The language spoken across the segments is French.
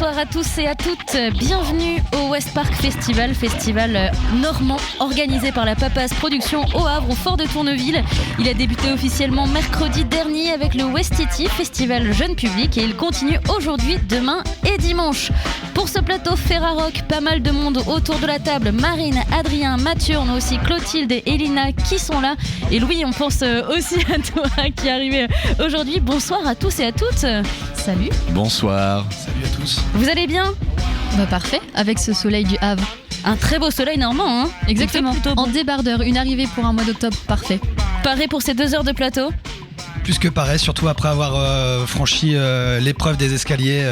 Bonsoir à tous et à toutes, bienvenue au West Park Festival, festival normand organisé par la Papas Productions au Havre, au Fort de Tourneville. Il a débuté officiellement mercredi dernier avec le Westity, festival jeune public, et il continue aujourd'hui, demain et dimanche. Pour ce plateau Ferrarock, pas mal de monde autour de la table. Marine, Adrien, Mathieu, on a aussi Clotilde et Elina qui sont là. Et Louis, on pense aussi à toi qui est arrivé aujourd'hui. Bonsoir à tous et à toutes. Salut. Bonsoir. Salut à tous. Vous allez bien ? Parfait, avec ce soleil du Havre. Un très beau soleil normand, hein ? Exactement, en débardeur, une arrivée pour un mois d'octobre parfait. Paré pour ces 2 heures de plateau ? Plus que pareil, surtout après avoir franchi l'épreuve des escaliers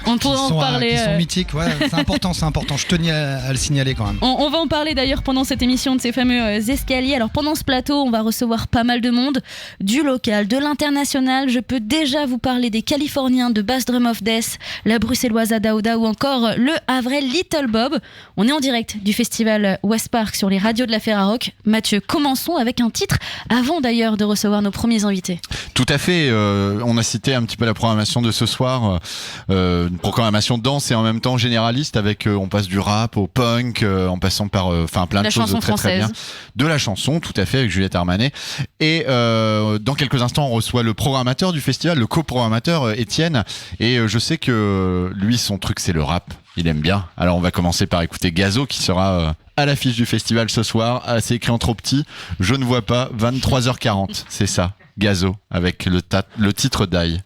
on pourra en parler, qui sont mythiques. Ouais, c'est important. Je tenais à le signaler quand même. On va en parler d'ailleurs pendant cette émission de ces fameux escaliers. Alors pendant ce plateau, on va recevoir pas mal de monde, du local, de l'international. Je peux déjà vous parler des Californiens de Bass Drum of Death, la bruxelloise Adauda ou encore le havrais Little Bob. On est en direct du festival West Park sur les radios de la Ferrarock. Mathieu, commençons avec un titre avant d'ailleurs de recevoir nos premiers invités. Tout à fait, on a cité un petit peu la programmation de ce soir, une programmation danse et en même temps généraliste avec on passe du rap au punk en passant par plein de choses très bien. De la chanson, tout à fait, avec Juliette Armanet. Et dans quelques instants, on reçoit le programmateur du festival, le coprogrammateur Étienne, et je sais que lui, son truc, c'est le rap. Il aime bien. Alors on va commencer par écouter Gazo qui sera à l'affiche du festival ce soir. C'est écrit en trop petit, je ne vois pas, 23h40, c'est ça. Gazo avec le titre d'Aïe.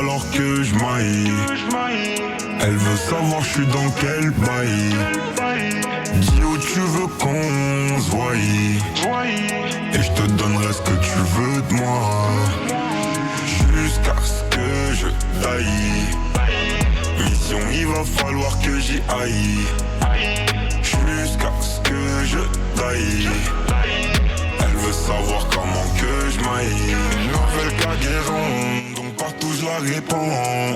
Alors que je maille, elle veut savoir je suis dans quel bail. Dis où tu veux qu'on se voie, et je te donnerai ce que tu veux de moi, jusqu'à ce que je taille. Mission, il va falloir que j'y aille, jusqu'à ce que je taille. Elle veut savoir comment que je maille. Nouvelle cargaison, partout je la répands.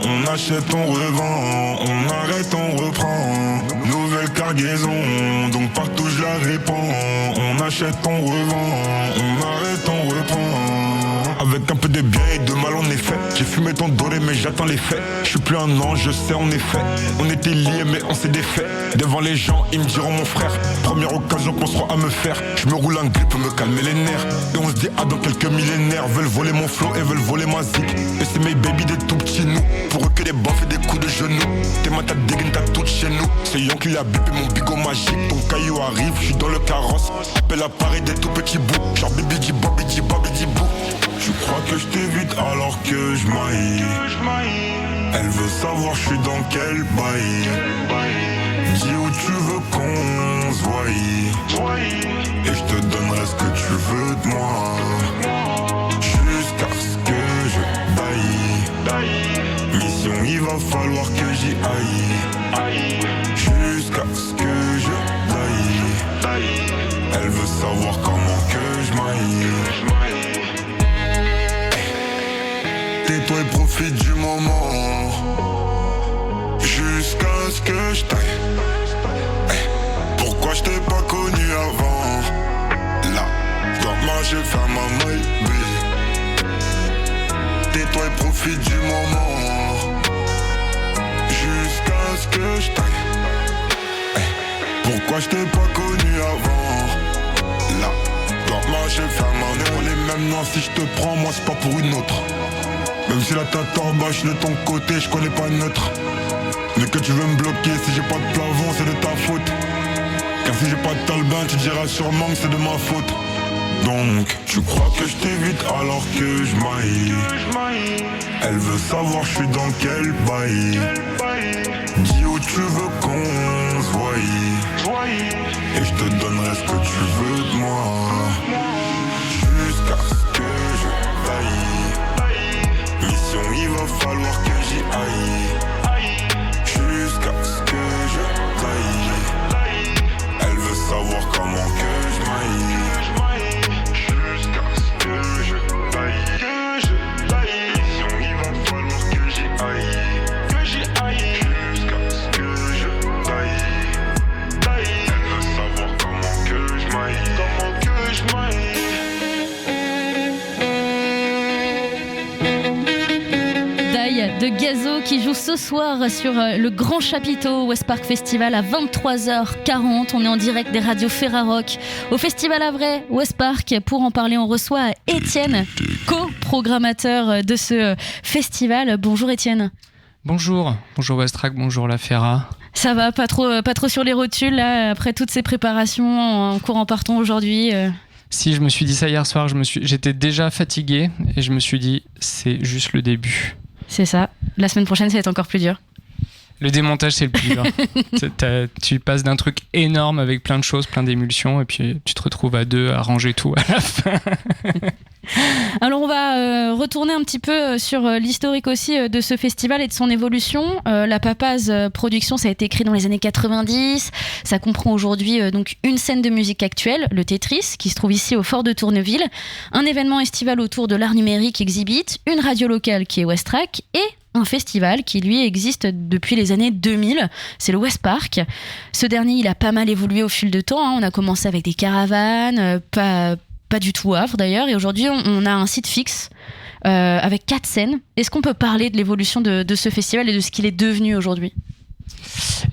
On achète, on revend, on arrête, on reprend. Nouvelle cargaison, donc partout je la répands. On achète, on revend, on arrête, on reprend. Avec un peu de bien et de mal en effet. J'ai fumé ton doré mais j'attends les faits. Je suis plus un ange, je sais en effet. On était liés mais on s'est défait. Devant les gens ils me diront mon frère. Première occasion qu'on sera à me faire. Je me roule un grip pour me calmer les nerfs. Et on se dit ah dans quelques millénaires. Veulent voler mon flow et veulent voler ma zik. Et c'est mes baby des tout petits nous. Pour eux que des baffes et des coups de genoux. T'es ma tête dégaine t'as tout chez nous. C'est Yon qui l'a bipé mon bigot magique. Ton caillou arrive, je suis dans le carrosse. Appelle à Paris des tout petits bouts. Genre baby di bobby di bobby di bou. Tu crois que je t'évite alors que je maille. Elle veut savoir je suis dans quel bail. Dis où tu veux qu'on se voie, et je te donnerai ce que tu veux de moi, jusqu'à ce que je taille. Mission, il va falloir que j'y aille, jusqu'à ce que je taille. Elle veut savoir comment que je maille. Tais-toi et profite du moment, jusqu'à ce que je taille. Pourquoi je t'ai pas connu avant? Là, je dois marcher, faire ma maille, tais-toi et profite du moment, jusqu'à ce que je taille. Pourquoi je t'ai pas connu avant? Là, je dois marcher, faire ma maille. On est même noirs, si je te prends, moi c'est pas pour une autre. Même si la tête en bas, je suis de ton côté, je connais pas neutre. Mais que tu veux me bloquer, si j'ai pas de plafond, c'est de ta faute. Car si j'ai pas de talbin, tu diras sûrement que c'est de ma faute. Donc, tu crois que je t'évite alors que je maille. Elle veut savoir je suis dans quel bail. Dis où tu veux qu'on se voie, et je te donnerai ce que tu veux de moi, jusqu'à ce que je taille. Mission, il va falloir que j'y aille, Picasso qui joue ce soir sur le Grand Chapiteau West Park Festival à 23h40. On est en direct des radios Ferrarock au Festival Havrais West Park. Pour en parler, on reçoit Étienne, co-programmateur de ce festival. Bonjour Étienne. Bonjour Westrack, bonjour la Ferra. Ça va, pas trop sur les rotules là, après toutes ces préparations en courant partant aujourd'hui Si, je me suis dit ça hier soir, j'étais déjà fatigué et je me suis dit c'est juste le début. C'est ça, la semaine prochaine ça va être encore plus dur. Le démontage c'est le plus dur. Tu passes d'un truc énorme avec plein de choses, plein d'émulsions et puis tu te retrouves à deux à ranger tout à la fin. Alors on va retourner un petit peu sur l'historique aussi de ce festival et de son évolution. La Papaz Production, ça a été créé dans les années 90. Ça comprend aujourd'hui donc une scène de musique actuelle, le Tetris, qui se trouve ici au Fort de Tourneville, un événement estival autour de l'art numérique Exhibit, une radio locale qui est Westrack et un festival qui lui existe depuis les années 2000, c'est le West Park. Ce dernier, il a pas mal évolué au fil de temps, hein. On a commencé avec des caravanes, pas du tout Havre d'ailleurs, et aujourd'hui on a un site fixe avec 4 scènes. Est-ce qu'on peut parler de l'évolution de ce festival et de ce qu'il est devenu aujourd'hui ?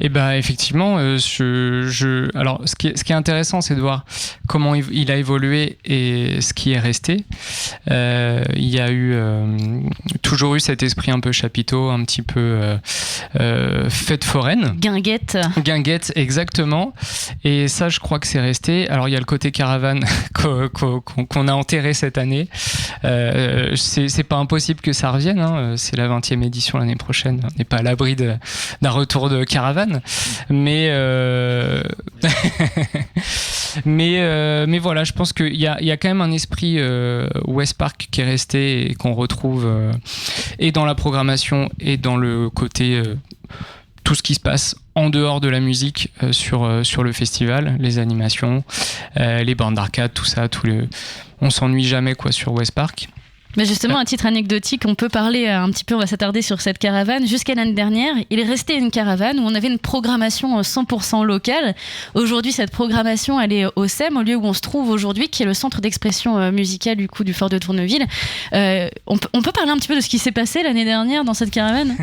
Eh ben effectivement, alors ce qui est intéressant, c'est de voir comment il a évolué et ce qui est resté. Il y a toujours eu cet esprit un peu chapiteau, un petit peu fête foraine. Guinguette, exactement. Et ça, je crois que c'est resté. Alors il y a le côté caravane qu'on a enterré cette année. C'est pas impossible que ça revienne, hein. C'est la 20e édition l'année prochaine. On n'est pas à l'abri d'un retour de caravane. Mais voilà, je pense qu'il y a quand même un esprit West Park qui est resté et qu'on retrouve et dans la programmation et dans le côté tout ce qui se passe en dehors de la musique sur le festival, les animations, les bandes d'arcade, tout ça, on s'ennuie jamais quoi sur West Park. Mais justement, à titre anecdotique, on peut parler un petit peu, on va s'attarder sur cette caravane. Jusqu'à l'année dernière, il est resté une caravane où on avait une programmation 100% locale. Aujourd'hui, cette programmation, elle est au SEM, au lieu où on se trouve aujourd'hui, qui est le centre d'expression musicale du coup du Fort de Tourneville. On peut parler un petit peu de ce qui s'est passé l'année dernière dans cette caravane ?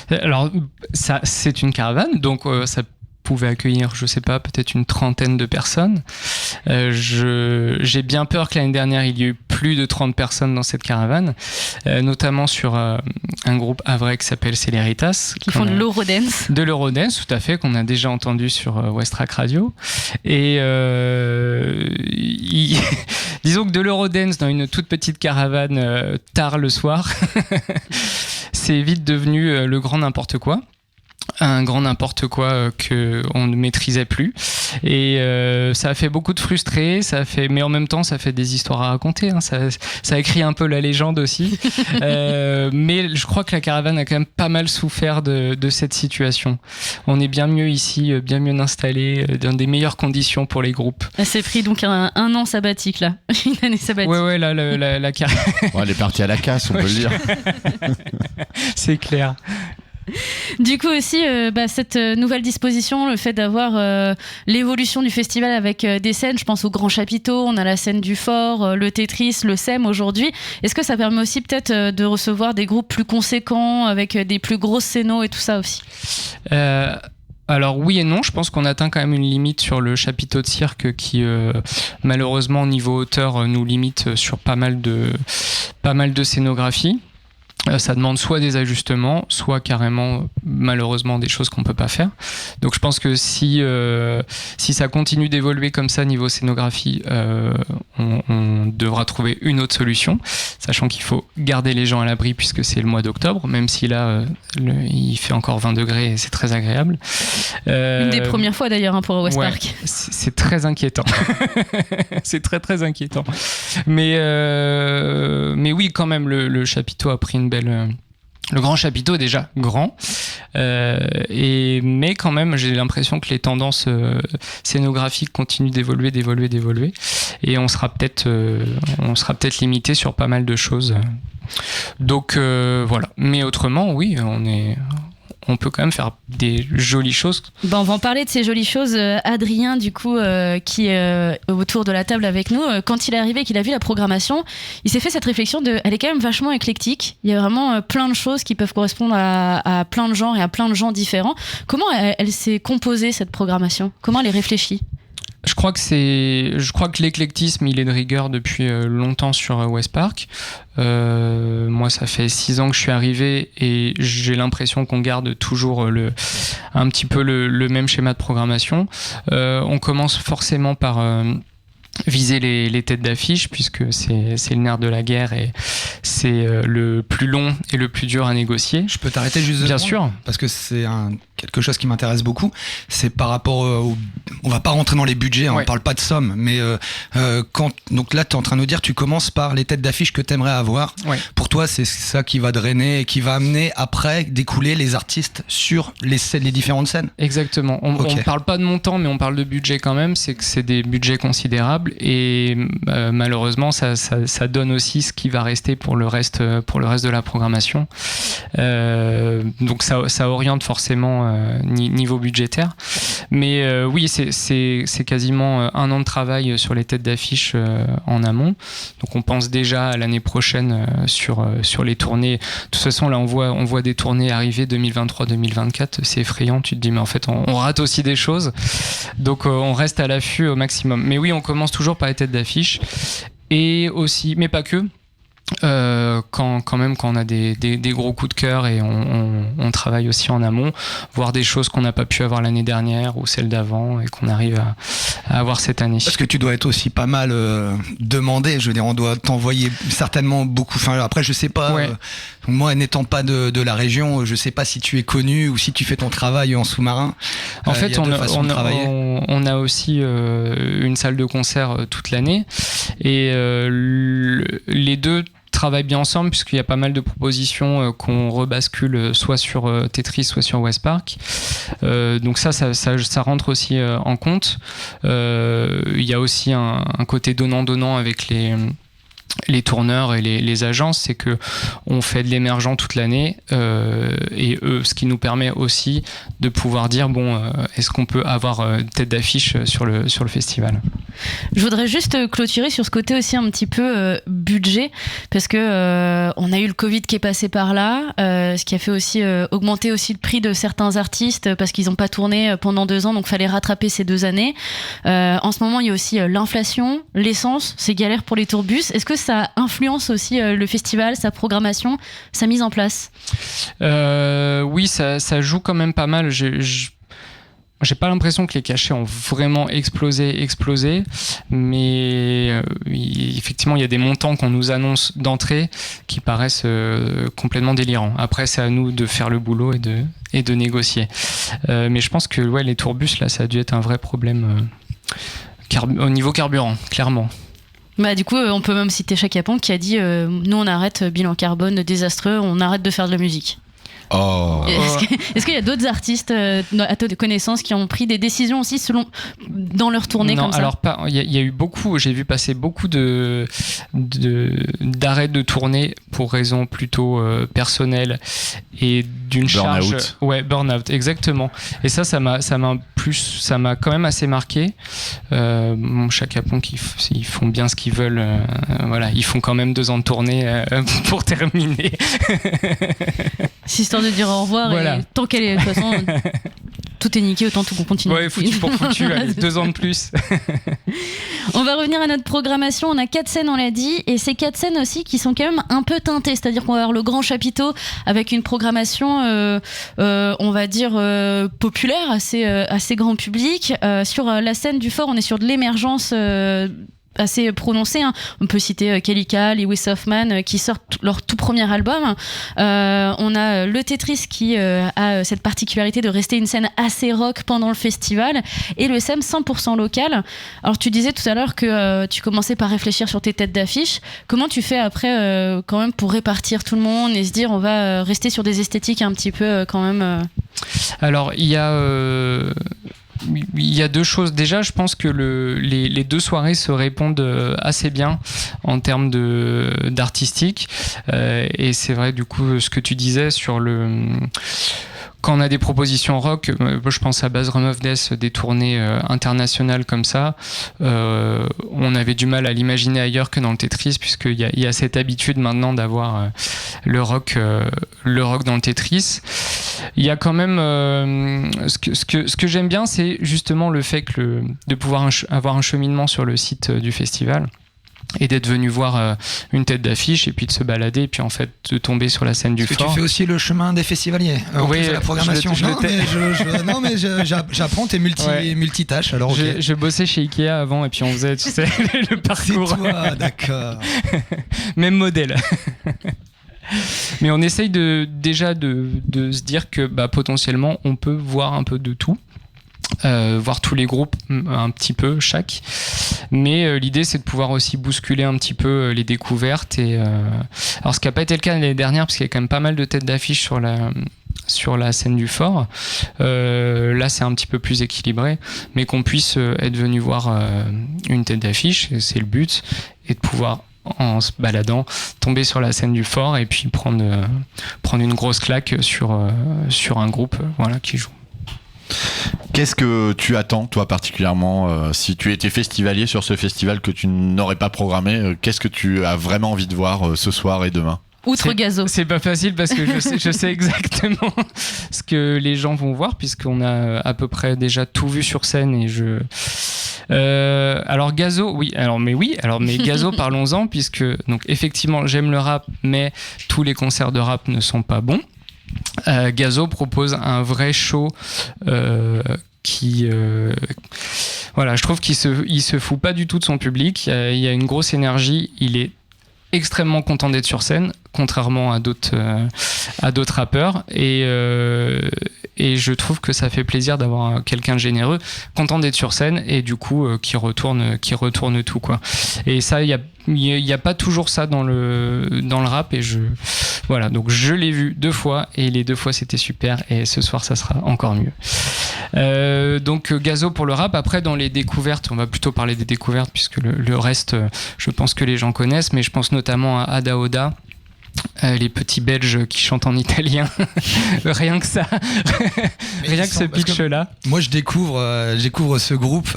Alors, ça, c'est une caravane, donc ça pouvait accueillir, je sais pas, peut-être une trentaine de personnes. J'ai bien peur que l'année dernière, il y ait eu plus de 30 personnes dans cette caravane, notamment sur un groupe havrais qui s'appelle Celeritas. Qui font de l'Eurodance. De l'Eurodance, tout à fait, qu'on a déjà entendu sur Westrack Radio. Et disons que de l'Eurodance dans une toute petite caravane tard le soir, c'est vite devenu le grand n'importe quoi. Un grand n'importe quoi qu'on ne maîtrisait plus et ça a fait beaucoup de frustrés, mais en même temps ça fait des histoires à raconter, hein. Ça écrit un peu la légende aussi. Mais je crois que la caravane a quand même pas mal souffert de cette situation. On est bien mieux ici, bien mieux installé, dans des meilleures conditions pour les groupes. Elle s'est pris donc un an sabbatique là, une année sabbatique. Ouais, là, la caravane. Elle est partie à la casse, on peut le dire. C'est clair. Du coup aussi, cette nouvelle disposition, le fait d'avoir l'évolution du festival avec des scènes, je pense au Grand Chapiteau, on a la scène du Fort, le Tetris, le SEM aujourd'hui. Est-ce que ça permet aussi peut-être de recevoir des groupes plus conséquents avec des plus grosses scénos et tout ça aussi ? Alors oui et non, je pense qu'on atteint quand même une limite sur le chapiteau de cirque qui malheureusement au niveau hauteur nous limite sur pas mal de scénographie. Ça demande soit des ajustements, soit carrément, malheureusement, des choses qu'on peut pas faire. Donc je pense que si ça continue d'évoluer comme ça niveau scénographie, on devra trouver une autre solution, sachant qu'il faut garder les gens à l'abri puisque c'est le mois d'octobre, même si là, il fait encore 20 degrés et c'est très agréable. Une des premières fois d'ailleurs pour West Park. C'est très inquiétant. C'est très très inquiétant. Mais oui, quand même, le chapiteau a pris une belle... Le Grand Chapiteau est déjà grand, mais quand même j'ai l'impression que les tendances scénographiques continuent d'évoluer, et on sera peut-être limité sur pas mal de choses. Donc voilà. Mais autrement, oui, on peut quand même faire des jolies choses. On va en parler de ces jolies choses. Adrien, du coup, qui est autour de la table avec nous, quand il est arrivé, qu'il a vu la programmation, il s'est fait cette réflexion elle est quand même vachement éclectique. Il y a vraiment plein de choses qui peuvent correspondre à plein de genres et à plein de gens différents. Comment elle s'est composée, cette programmation ? Comment elle est réfléchie ? Je crois que l'éclectisme, il est de rigueur depuis longtemps sur West Park. Moi, ça fait 6 ans que je suis arrivé et j'ai l'impression qu'on garde toujours un petit peu le même schéma de programmation. On commence forcément par viser les têtes d'affiche, puisque c'est le nerf de la guerre et c'est le plus long et le plus dur à négocier. Je peux t'arrêter juste 2 secondes ? Bien sûr. Parce que c'est quelque chose qui m'intéresse beaucoup. C'est par rapport on va pas rentrer dans les budgets, on parle pas de somme, mais donc là tu es en train de nous dire, tu commences par les têtes d'affiche que tu aimerais avoir. Ouais. Pour toi, c'est ça qui va drainer et qui va amener après découler les artistes sur les différentes scènes. Exactement. On parle pas de montant, mais on parle de budget quand même. C'est que c'est des budgets considérables et malheureusement ça donne aussi ce qui va rester pour le reste de la programmation. Donc ça oriente forcément niveau budgétaire, mais oui, c'est quasiment 1 an de travail sur les têtes d'affiche en amont. Donc on pense déjà à l'année prochaine sur les tournées. De toute façon, là on voit des tournées arriver 2023-2024, c'est effrayant. Tu te dis mais en fait on rate aussi des choses, donc on reste à l'affût au maximum. Mais oui, on commence toujours par les têtes d'affiche et aussi, mais pas que. Quand on a des gros coups de cœur et on travaille aussi en amont, voir des choses qu'on n'a pas pu avoir l'année dernière ou celle d'avant et qu'on arrive à avoir cette année. Parce que tu dois être aussi pas mal demandé, je veux dire, on doit t'envoyer certainement beaucoup. Enfin, après, je sais pas, moi n'étant pas de la région, je sais pas si tu es connu ou si tu fais ton travail en sous-marin. En fait, on a aussi une salle de concert toute l'année et les deux travaillent bien ensemble, puisqu'il y a pas mal de propositions qu'on rebascule soit sur Tetris, soit sur West Park. Donc ça rentre aussi en compte. Il y a aussi un côté donnant-donnant avec les tourneurs et les agences, c'est que on fait de l'émergent toute l'année et ce qui nous permet aussi de pouvoir dire est-ce qu'on peut avoir tête d'affiche sur le festival. Je voudrais juste clôturer sur ce côté aussi un petit peu budget, parce que on a eu le Covid qui est passé par là, ce qui a fait aussi augmenter aussi le prix de certains artistes parce qu'ils n'ont pas tourné pendant 2 ans, donc fallait rattraper ces 2 années. En ce moment, il y a aussi l'inflation, l'essence, c'est galère pour les tourbus. Est-ce que ça influence aussi le festival, sa programmation, sa mise en place ? Oui, ça joue quand même pas mal. J'ai pas l'impression que les cachets ont vraiment explosé, mais effectivement, il y a des montants qu'on nous annonce d'entrée qui paraissent complètement délirants. Après, c'est à nous de faire le boulot et de négocier. Mais je pense que les tourbus, là, ça a dû être un vrai problème au niveau carburant, clairement. Du coup, on peut même citer Chaka Ponk qui a dit nous, on arrête, bilan carbone désastreux, on arrête de faire de la musique. Oh. Est-ce qu'il y a d'autres artistes à ta connaissance qui ont pris des décisions aussi dans leur tournée comme ça ? Non, alors il y a eu beaucoup. J'ai vu passer beaucoup d'arrêts de tournée pour raisons plutôt personnelles et d'une charge. Burn-out. Ouais, burn-out, exactement. Et ça m'a quand même assez marqué. Chaka Ponk, ils font bien ce qu'ils veulent. Voilà, ils font quand même 2 ans de tournée pour terminer. C'est histoire de dire au revoir, voilà. Et tant qu'elle est, de toute façon, tout est niqué, autant tout qu'on continue. Ouais, foutu pour foutu, allez, 2 ans de plus. On va revenir à notre programmation. On a 4 scènes, on l'a dit, et ces 4 scènes aussi qui sont quand même un peu teintées, c'est-à-dire qu'on va avoir le grand chapiteau avec une programmation, on va dire populaire, assez grand public. Sur la scène du Fort, on est sur de l'émergence. Assez prononcé, hein. On peut citer Kelika, Lewis Hoffman qui sortent leur tout premier album. On a le Tetris qui a cette particularité de rester une scène assez rock pendant le festival, et le SEM 100% local. Alors tu disais tout à l'heure que tu commençais par réfléchir sur tes têtes d'affiche. Comment tu fais après quand même pour répartir tout le monde et se dire on va rester sur des esthétiques un petit peu quand même Alors il y a 2 choses. Déjà, je pense que les 2 soirées se répondent assez bien en termes d'artistique. Et c'est vrai, du coup, ce que tu disais sur quand on a des propositions rock, je pense à Baz Drum of Death, des tournées internationales comme ça, on avait du mal à l'imaginer ailleurs que dans le Tetris, puisqu'il y a cette habitude maintenant d'avoir le rock dans le Tetris. Il y a quand même ce que j'aime bien, c'est justement le fait de pouvoir avoir un cheminement sur le site du festival et d'être venu voir une tête d'affiche et puis de se balader et puis en fait de tomber sur la scène du fort. Tu fais aussi le chemin des festivaliers en plus de la programmation. Mais j'apprends, t'es multitâche. Alors okay. Je bossais chez Ikea avant et puis on faisait tu sais, le parcours. C'est toi, d'accord. Même modèle. Mais on essaye déjà de se dire que potentiellement on peut voir un peu de tout. Voir tous les groupes un petit peu chaque, mais l'idée c'est de pouvoir aussi bousculer un petit peu les découvertes alors ce qui n'a pas été le cas l'année dernière parce qu'il y a quand même pas mal de têtes d'affiche sur la scène du fort. Là c'est un petit peu plus équilibré, mais qu'on puisse être venu voir une tête d'affiche, c'est le but, et de pouvoir en se baladant tomber sur la scène du fort et puis prendre une grosse claque sur un groupe qui joue. Qu'est-ce que tu attends, toi, particulièrement, si tu étais festivalier sur ce festival que tu n'aurais pas programmé, qu'est-ce que tu as vraiment envie de voir ce soir et demain ? Outre Gazo. C'est pas facile parce que je sais exactement ce que les gens vont voir puisqu'on a à peu près déjà tout vu sur scène et alors Gazo, mais Gazo, parlons-en puisque donc effectivement j'aime le rap, mais tous les concerts de rap ne sont pas bons. Gazo propose un vrai show qui je trouve qu'il se fout pas du tout de son public. Il y a une grosse énergie, il est extrêmement content d'être sur scène, contrairement à d'autres rappeurs, et je trouve que ça fait plaisir d'avoir quelqu'un de généreux, content d'être sur scène et du coup qui retourne tout quoi. Et ça il y a pas toujours ça dans le rap, et donc je l'ai vu 2 fois et les 2 fois c'était super, et ce soir ça sera encore mieux. Donc Gazo pour le rap. Après dans les découvertes, on va plutôt parler des découvertes puisque le reste je pense que les gens connaissent, mais je pense notamment à Ada Oda. Les petits Belges qui chantent en italien. Rien que ça. Rien que ce pitch-là. Moi, je découvre ce groupe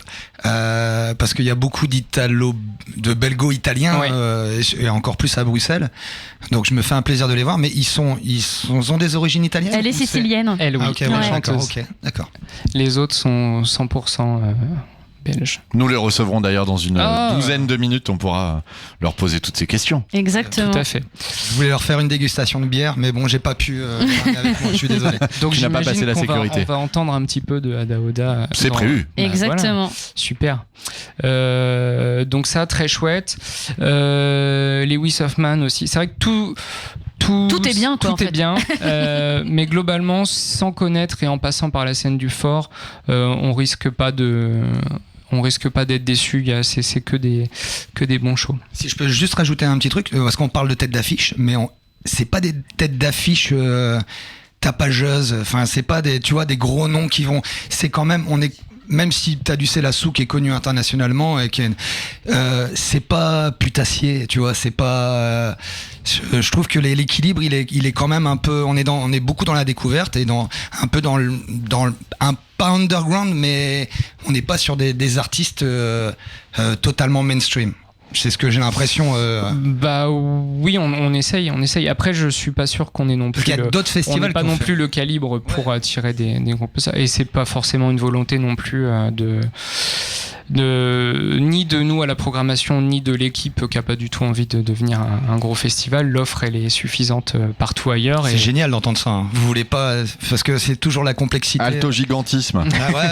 parce qu'il y a beaucoup de belgo-italiens et encore plus à Bruxelles. Donc, je me fais un plaisir de les voir. Mais ils ont des origines italiennes. Elle est sicilienne. Elle, oui. Ah, okay, d'accord. Les autres sont 100% belges. Nous les recevrons d'ailleurs dans une douzaine de minutes. On pourra leur poser toutes ces questions. Exactement. Tout à fait. Je voulais leur faire une dégustation de bière, mais bon, j'ai pas pu avec moi, je suis désolé. Donc tu n'as pas passé la sécurité. On va entendre un petit peu de Ada Oda. C'est prévu. Exactement. Voilà. Super. Donc ça, très chouette. Lewis Hoffman aussi. C'est vrai que tout est bien, quoi. Tout est bien, mais globalement, sans connaître et en passant par la scène du fort, on risque pas d'être déçu. C'est que des bons shows. Si je peux juste rajouter un petit truc, parce qu'on parle de têtes d'affiche, mais c'est pas des têtes d'affiche tapageuses. Enfin, c'est pas des gros noms qui vont. C'est quand même, même si Taducé Lassou qui est connu internationalement et c'est pas Putassier, tu vois, c'est pas. Je trouve que l'équilibre il est quand même un peu. On est beaucoup dans la découverte et un peu dans un pas underground, mais on n'est pas sur des artistes totalement mainstream. C'est ce que j'ai l'impression. Oui, on essaye. Après, je suis pas sûr qu'on ait non plus. Il y a d'autres festivals. On n'a pas non plus le calibre pour attirer des groupes. Et c'est pas forcément une volonté non plus ni de nous à la programmation, ni de l'équipe qui a pas du tout envie de devenir un gros festival. L'offre, elle est suffisante partout ailleurs. C'est génial d'entendre ça. Hein. Vous voulez pas, parce que c'est toujours la complexité. Alto-gigantisme.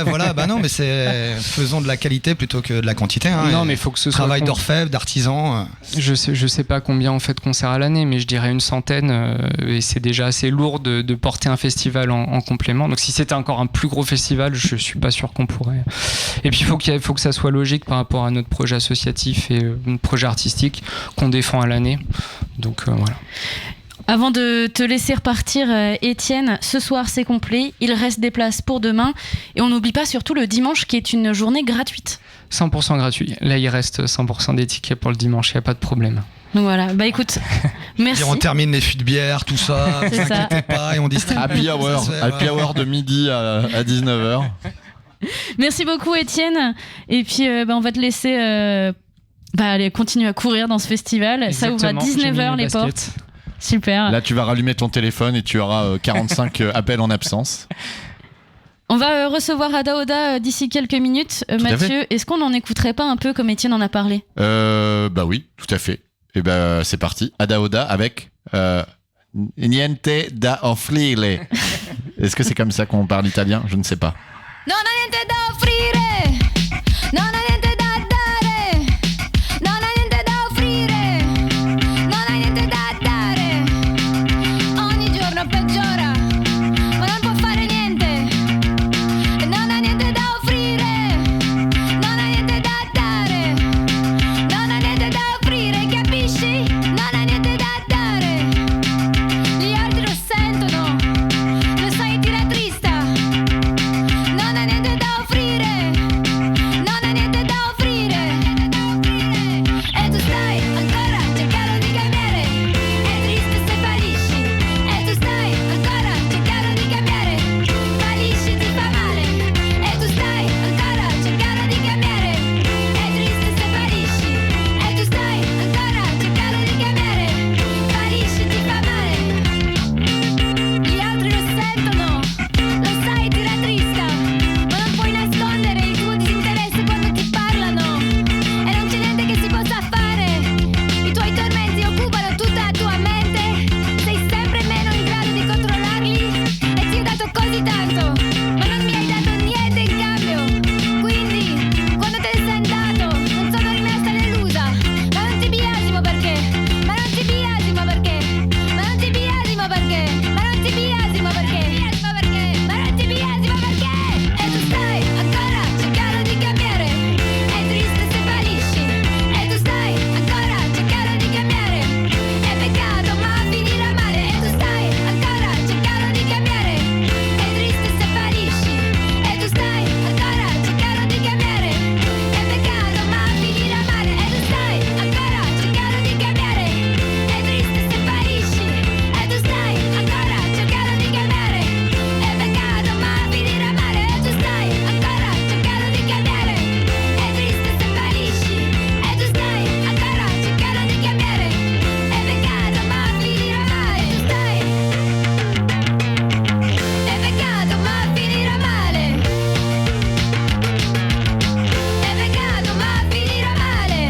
Voilà. Non, mais faisons de la qualité plutôt que de la quantité. Hein, non, mais il faut que ce soit travail d'orfèvre, d'artisan. Je sais pas combien on fait de concerts à l'année, mais je dirais une centaine, et c'est déjà assez lourd de porter un festival en complément. Donc si c'était encore un plus gros festival, je suis pas sûr qu'on pourrait. Et puis il faut que ça soit logique par rapport à notre projet associatif et notre projet artistique qu'on défend à l'année. Donc voilà. Avant de te laisser repartir, Étienne, ce soir c'est complet, il reste des places pour demain, et on n'oublie pas surtout le dimanche qui est une journée gratuite. 100% gratuit. Là il reste 100% des tickets pour le dimanche, il n'y a pas de problème. Donc voilà, bah écoute, merci. Et on termine les fûts de bière, tout ça, vous inquiétez pas, et on distribue. Happy hour de midi à 19h. Merci beaucoup Étienne. Et puis on va te laisser aller continuer à courir dans ce festival. Exactement. Ça ouvre à 19h les portes. Super. Là tu vas rallumer ton téléphone et tu auras 45 appels en absence. On va recevoir Ada Oda d'ici quelques minutes. Mathieu, est-ce qu'on n'en écouterait pas un peu comme Étienne en a parlé ? Bah oui, tout à fait. Et c'est parti. Ada Oda avec Niente da offrire. Est-ce que c'est comme ça qu'on parle italien ? Je ne sais pas. Non ha niente da offrire, non ha niente da dare, non ha niente da offrire, non ha niente da dare. Ogni giorno peggiora, ma non può fare niente. Non ha niente da offrire, non ha niente da dare, non ha niente da offrire, capisci? Non ha niente da dare. Gli altri lo sentono, lo sai ti rattrista. Non ha niente da offrire, non ha niente da offrire. E tu stai ancora cercando di cambiare. È triste se fallisci. E tu stai ancora cercando di cambiare. Fallisci ti fa male. E tu stai ancora cercando di cambiare. È triste se fallisci. E tu stai ancora cercando di cambiare. Fallisci ti fa male. Gli altri lo sentono, lo sai ti rattrista. Ma non puoi nascondere il tuo disinteresse quando ti parlano. E non c'è niente che si possa fare. I tuoi tormenti occupano tutta la tua mente. Sei sempre meno in grado di controllarli. E ti ho dato così tanto, ma non mi hai dato niente in cambio. Quindi, quando te ne sei andato, non sono rimasta delusa. Ma non ti biasimo perché? Ma non ti biasimo perché? Ma non ti biasimo perché? Ma non ti biasimo perché? Ma non ti biasimo perché? E tu stai ancora cercando di cambiare. È triste se fallisci. E tu stai ancora cercando di cambiare. È peccato ma finirà male. E tu stai ancora cercando di cambiare. È triste se fallisci. E tu stai ancora cercando di cambiare. È peccato ma finirà male. E tu stai ancora cercando di cambiare. È triste se fallisci. E tu stai ancora cercando di cambiare. È peccato ma finirà male. E tu stai ancora cercando di cambiare. È triste se fallisci. E tu stai ancora cercando di cambiare. È peccato ma finirà male. Tu stai. È peccato ma finirà male. È peccato ma finirà male.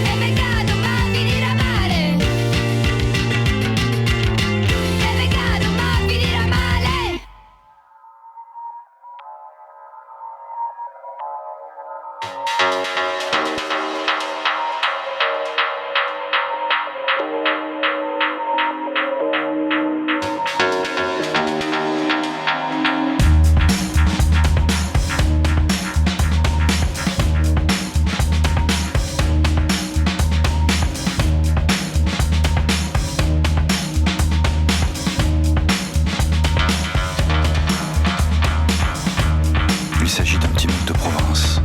È peccato ma finirà male. È peccato ma finirà male. Il s'agit d'un petit mec de province.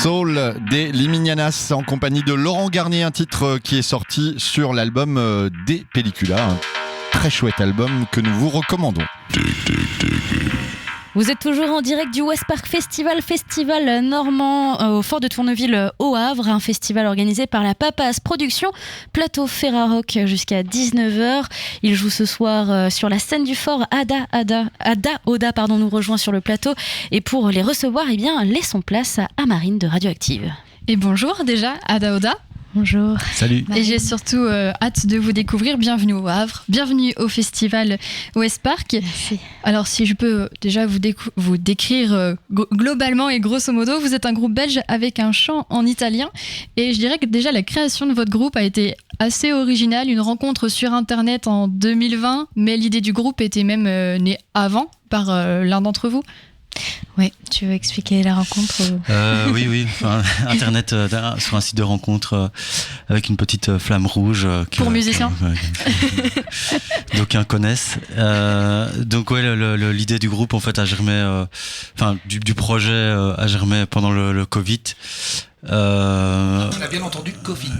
Soul des Liminianas en compagnie de Laurent Garnier, un titre qui est sorti sur l'album des Pellicula, un très chouette album que nous vous recommandons. Vous êtes toujours en direct du West Park Festival, festival normand au Fort de Tourneville au Havre, un festival organisé par la Papas Productions, plateau Ferrarock jusqu'à 19h. Il joue ce soir sur la scène du Fort. Ada Oda nous rejoint sur le plateau et pour les recevoir, laissons place à Marine de Radioactive. Et bonjour déjà, Ada Oda. Bonjour. Salut. Et j'ai surtout hâte de vous découvrir. Bienvenue au Havre, bienvenue au festival West Park. Merci. Alors si je peux déjà vous décrire globalement et grosso modo, vous êtes un groupe belge avec un chant en italien et je dirais que déjà la création de votre groupe a été assez originale, une rencontre sur internet en 2020, mais l'idée du groupe était même née avant par l'un d'entre vous. Oui, tu veux expliquer la rencontre Oui. Enfin, internet sur un site de rencontre avec une petite flamme rouge. Pour musiciens. D'aucuns connaissent. Donc ouais, l'idée du groupe en fait a germé, du projet a germé pendant le Covid. On a bien entendu Covid.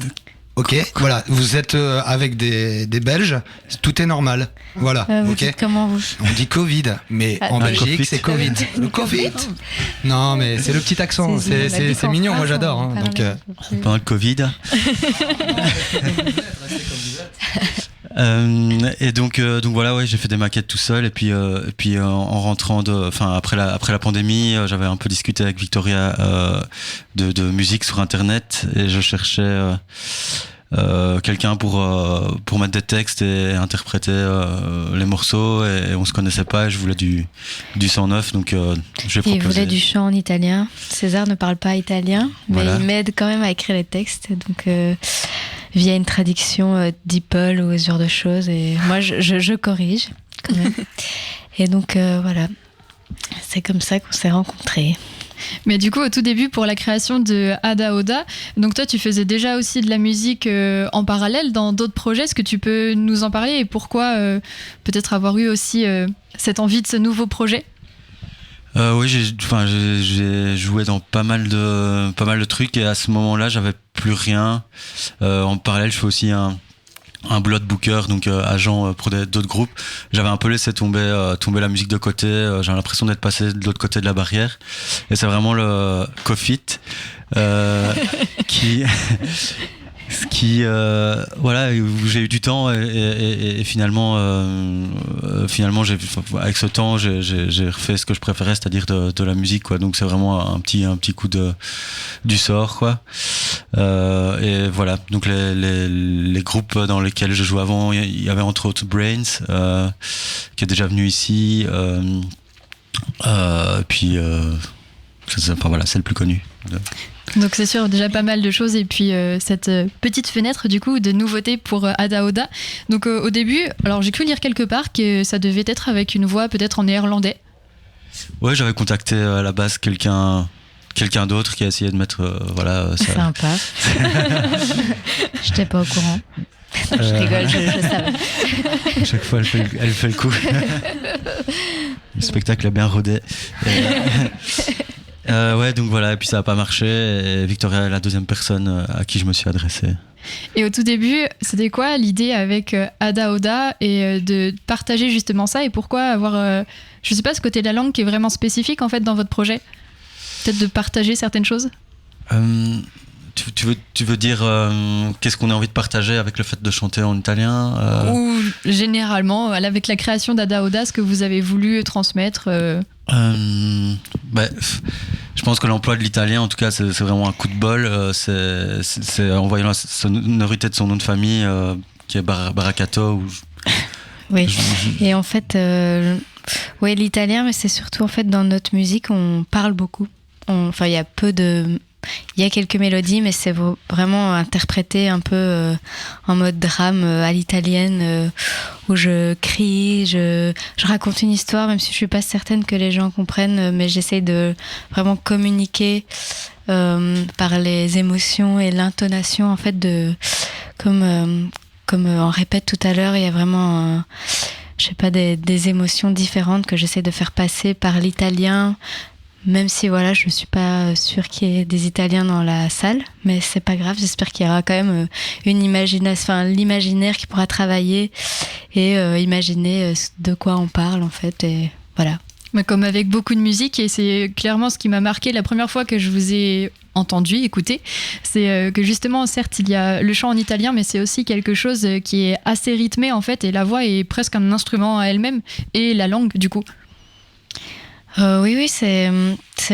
Ok, voilà, vous êtes avec des Belges, tout est normal. Voilà, vous ok. dites comment vous On dit Covid, mais en Belgique Covid. c'est Covid. Le Covid. Non, mais c'est le petit accent, c'est mignon, moi j'adore. Hein, donc, Pendant le Covid. Et donc voilà, ouais, j'ai fait des maquettes tout seul et puis en rentrant après la pandémie, j'avais un peu discuté avec Victoria de musique sur internet et je cherchais quelqu'un pour mettre des textes et interpréter les morceaux et on se connaissait pas et je voulais du sang neuf, donc j'ai proposé. Il voulait du chant en italien. César ne parle pas italien, mais voilà. Il m'aide quand même à écrire les textes, donc via une traduction d'Apple ou ce genre de choses, et moi je corrige quand même. Et donc voilà, c'est comme ça qu'on s'est rencontrés. Mais du coup, au tout début, pour la création de Ada Oda, donc toi, tu faisais déjà aussi de la musique en parallèle dans d'autres projets. Est-ce que tu peux nous en parler et pourquoi peut-être avoir eu aussi cette envie de ce nouveau projet ? Oui, j'ai joué dans pas mal de trucs et à ce moment-là, j'avais plus rien. En parallèle, je fais aussi un boulot de booker, donc agent pour d'autres groupes. J'avais un peu laissé tomber la musique de côté. J'avais l'impression d'être passé de l'autre côté de la barrière. Et c'est vraiment le Covid qui voilà, où j'ai eu du temps et finalement avec ce temps j'ai refait ce que je préférais, c'est-à-dire de la musique, quoi. Donc c'est vraiment un petit coup du sort, quoi. Et voilà, donc les groupes dans lesquels je jouais avant, il y avait entre autres Brains qui est déjà venu ici, puis voilà, c'est le plus connu. Donc c'est sûr, déjà pas mal de choses et puis cette petite fenêtre du coup de nouveautés pour Ada Oda. Donc au début, alors j'ai cru lire quelque part que ça devait être avec une voix peut-être en néerlandais. Ouais, j'avais contacté à la base quelqu'un d'autre qui a essayé de mettre voilà ça. Sympa. J'étais pas au courant. Je rigole, je savais. À chaque fois elle fait le coup. Le spectacle a bien rodé. Ouais, donc voilà, et puis ça n'a pas marché et Victoria est la deuxième personne à qui je me suis adressé. Et au tout début, c'était quoi l'idée avec Ada Oda et de partager justement ça, et pourquoi avoir, je sais pas, ce côté de la langue qui est vraiment spécifique en fait dans votre projet ? Peut-être de partager certaines choses ? Tu veux dire qu'est-ce qu'on a envie de partager avec le fait de chanter en italien Ou généralement, avec la création d'Ada Oda, ce que vous avez voulu transmettre je pense que l'emploi de l'italien, en tout cas, c'est vraiment un coup de bol. C'est en voyant la sonorité de son nom de famille, qui est Baracato. Oui, et en fait, ouais, l'italien, mais c'est surtout en fait dans notre musique, on parle beaucoup. Enfin, il y a quelques mélodies, mais c'est vraiment interprété un peu en mode drame à l'italienne, où je crie, je raconte une histoire, même si je suis pas certaine que les gens comprennent, mais j'essaye de vraiment communiquer par les émotions et l'intonation, en fait, comme on répète tout à l'heure, il y a vraiment je sais pas, des émotions différentes que j'essaie de faire passer par l'italien, même si voilà, je suis pas sûre qu'il y ait des Italiens dans la salle, mais c'est pas grave. J'espère qu'il y aura quand même l'imaginaire qui pourra travailler et imaginer de quoi on parle en fait. Et voilà. Mais comme avec beaucoup de musique, et c'est clairement ce qui m'a marqué la première fois que je vous ai entendu, écouté, c'est que justement, certes, il y a le chant en italien, mais c'est aussi quelque chose qui est assez rythmé en fait, et la voix est presque un instrument à elle-même, et la langue du coup. Oui, c'est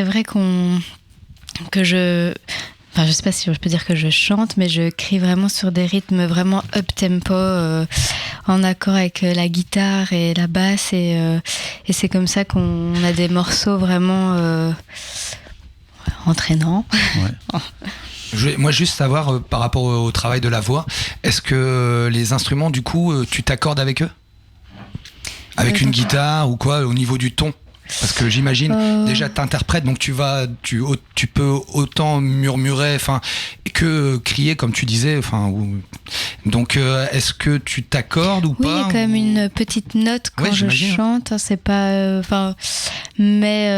vrai que je sais pas si je peux dire que je chante, mais je crie vraiment sur des rythmes vraiment up-tempo, en accord avec la guitare et la basse, et c'est comme ça qu'on a des morceaux vraiment entraînants. Ouais. Je vais, moi, juste savoir, par rapport au travail de la voix, est-ce que les instruments, du coup, tu t'accordes avec eux ? Avec une guitare ou quoi, au niveau du ton ? Parce que j'imagine, déjà t'interprètes, donc tu peux autant murmurer, que crier, comme tu disais, donc est-ce que tu t'accordes ou pas ? Oui, il y a quand même une petite note quand je chante, c'est pas, mais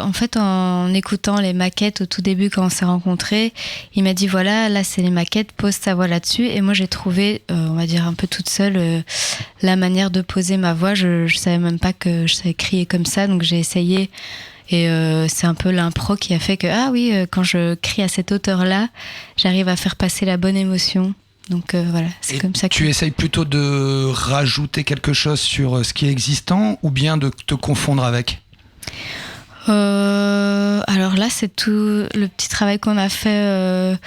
en fait, en écoutant les maquettes au tout début quand on s'est rencontrés, il m'a dit voilà, là c'est les maquettes, pose ta voix là-dessus, et moi j'ai trouvé, on va dire un peu toute seule, la manière de poser ma voix. Je savais même pas que je savais crier comme ça, donc j'ai essayé, et c'est un peu l'impro qui a fait que quand je crie à cette hauteur-là, j'arrive à faire passer la bonne émotion. Donc voilà, c'est et comme ça que... Tu essayes plutôt de rajouter quelque chose sur ce qui est existant, ou bien de te confondre avec ? Alors là, c'est tout le petit travail qu'on a fait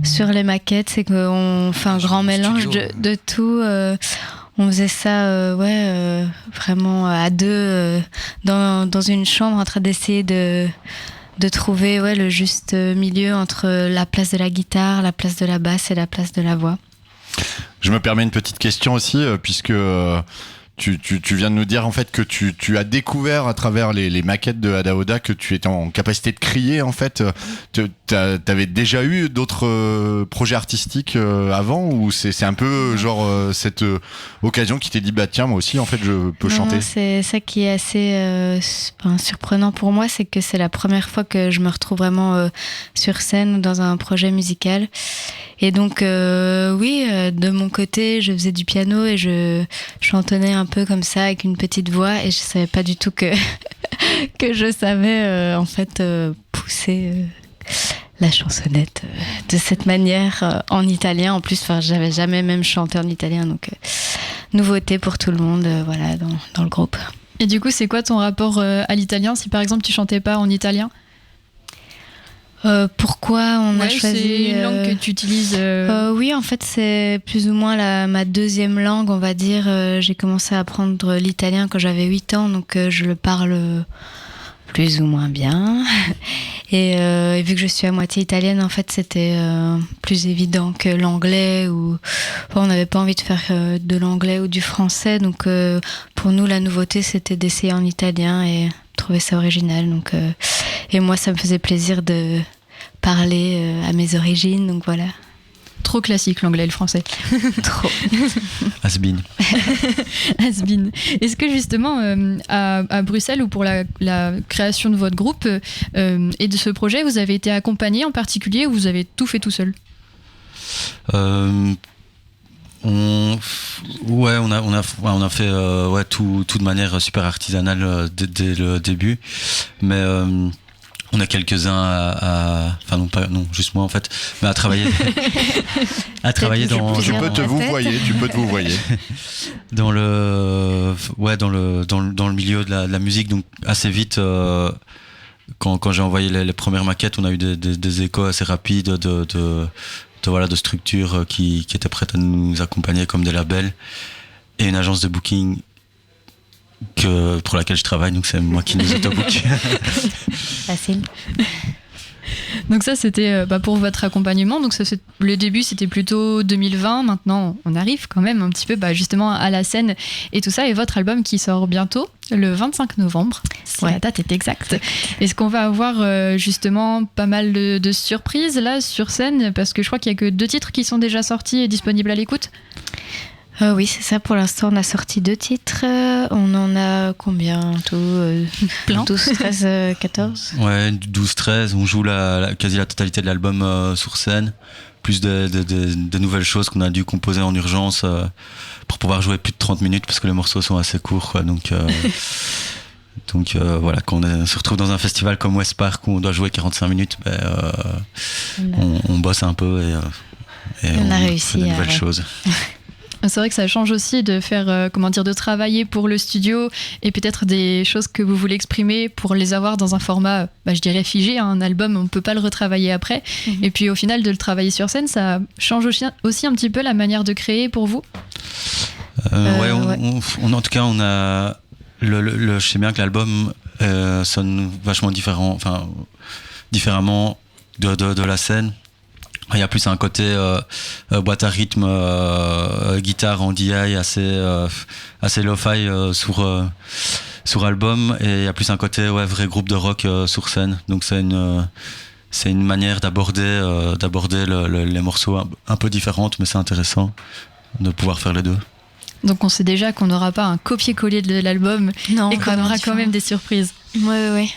sur les maquettes, c'est qu'on fait un grand mélange de tout. On faisait ça vraiment à deux dans une chambre, en train d'essayer de trouver le juste milieu entre la place de la guitare, la place de la basse et la place de la voix. Je me permets une petite question aussi, puisque tu viens de nous dire en fait que tu as découvert à travers les maquettes de Ada Oda que tu étais en capacité de crier en fait. T'avais déjà eu d'autres projets artistiques avant, ou c'est un peu genre cette occasion qui t'est dit bah tiens moi aussi en fait je peux chanter. C'est ça qui est assez surprenant pour moi, c'est que c'est la première fois que je me retrouve vraiment sur scène ou dans un projet musical. Et donc de mon côté je faisais du piano et je chantonnais un peu comme ça avec une petite voix, et je savais pas du tout que je savais en fait pousser la chansonnette de cette manière en italien. En plus, j'avais jamais même chanté en italien, donc nouveauté pour tout le monde, dans le groupe. Et du coup, c'est quoi ton rapport à l'italien si par exemple tu chantais pas en italien ? Pourquoi on a choisi... C'est une langue que tu utilises Oui, en fait, c'est plus ou moins ma deuxième langue, on va dire. J'ai commencé à apprendre l'italien quand j'avais 8 ans, donc je le parle plus ou moins bien. Et vu que je suis à moitié italienne, en fait, c'était plus évident que l'anglais. On n'avait pas envie de faire de l'anglais ou du français, donc pour nous, la nouveauté, c'était d'essayer en italien et trouver ça original. Donc, et moi, ça me faisait plaisir de parler à mes origines, donc voilà. Trop classique l'anglais et le français. Trop. Has-been. Has-been. Est-ce que justement à Bruxelles, ou pour la création de votre groupe et de ce projet, vous avez été accompagné en particulier, ou vous avez tout fait tout seul ? On a fait tout de manière super artisanale dès le début, mais on a quelques-uns juste moi en fait, mais à travailler dans... Tu peux te vous voyer dans le milieu de la musique, donc assez vite quand j'ai envoyé les premières maquettes, on a eu des échos assez rapides de structures qui étaient prêtes à nous accompagner comme des labels, et une agence de booking pour laquelle je travaille, donc c'est moi qui nous auto-book. Facile. Donc ça, c'était pour votre accompagnement. Donc le début, c'était plutôt 2020. Maintenant, on arrive quand même un petit peu justement à la scène et tout ça. Et votre album qui sort bientôt, le 25 novembre, si la date est exacte. Est-ce qu'on va avoir justement pas mal de surprises là sur scène ? Parce que je crois qu'il n'y a que 2 titres qui sont déjà sortis et disponibles à l'écoute. Oui, c'est ça. Pour l'instant, on a sorti 2 titres. On en a combien en tout Plein. 12, 13, 14 Ouais, 12, 13. On joue quasi la totalité de l'album sur scène. Plus de nouvelles choses qu'on a dû composer en urgence pour pouvoir jouer plus de 30 minutes parce que les morceaux sont assez courts, quoi. Donc voilà, quand on se retrouve dans un festival comme West Park où on doit jouer 45 minutes, on bosse un peu et on a réussi fait de nouvelles choses. C'est vrai que ça change aussi de faire, de travailler pour le studio et peut-être des choses que vous voulez exprimer pour les avoir dans un format, je dirais figé. Un album, on ne peut pas le retravailler après. Mm-hmm. Et puis au final, de le travailler sur scène, ça change aussi un petit peu la manière de créer pour vous. Ouais. En tout cas, on a je sais bien que l'album sonne vachement différemment de la scène. Il y a plus un côté boîte à rythme, guitare en DI assez lo-fi sur album, et il y a plus un côté vrai groupe de rock sur scène. Donc c'est une manière d'aborder les morceaux un peu différente, mais c'est intéressant de pouvoir faire les deux. Donc on sait déjà qu'on n'aura pas un copier-coller de l'album et qu'on aura quand même des surprises. Ouais.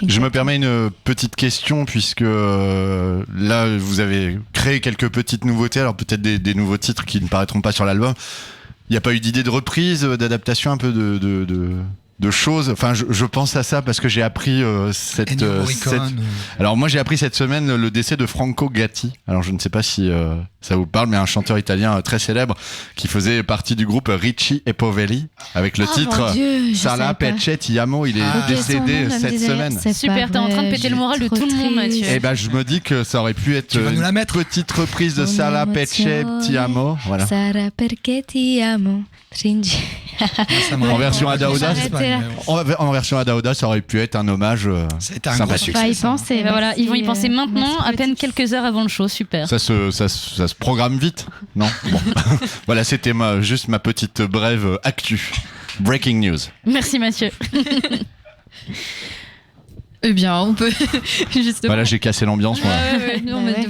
Je me permets une petite question puisque là vous avez créé quelques petites nouveautés, alors peut-être des nouveaux titres qui ne paraîtront pas sur l'album. Il n'y a pas eu d'idée de reprise, d'adaptation un peu de choses. Enfin, je pense à ça parce que j'ai appris Alors moi j'ai appris cette semaine le décès de Franco Gatti. Alors je ne sais pas si ça vous parle, mais un chanteur italien très célèbre qui faisait partie du groupe Ricci et Poveri avec le titre Sarà perché ti amo. Il est décédé cette semaine. Super, t'es en train de péter le moral de tout le monde, Mathieu. Et je me dis que ça aurait pu être une petite reprise de Sarà perché ti amo. Voilà. Sarà perché ti amo. En version Ada Oda, en version Ada Oda, ça aurait pu être un hommage sympathique. Ils penser. Voilà, ils vont y penser maintenant, à peine quelques heures avant le show. Super. Ça se programme vite, non? Bon. Voilà, c'était juste ma petite brève actu. Breaking news. Merci Mathieu. Eh bien, on peut justement. Voilà, j'ai cassé l'ambiance, moi.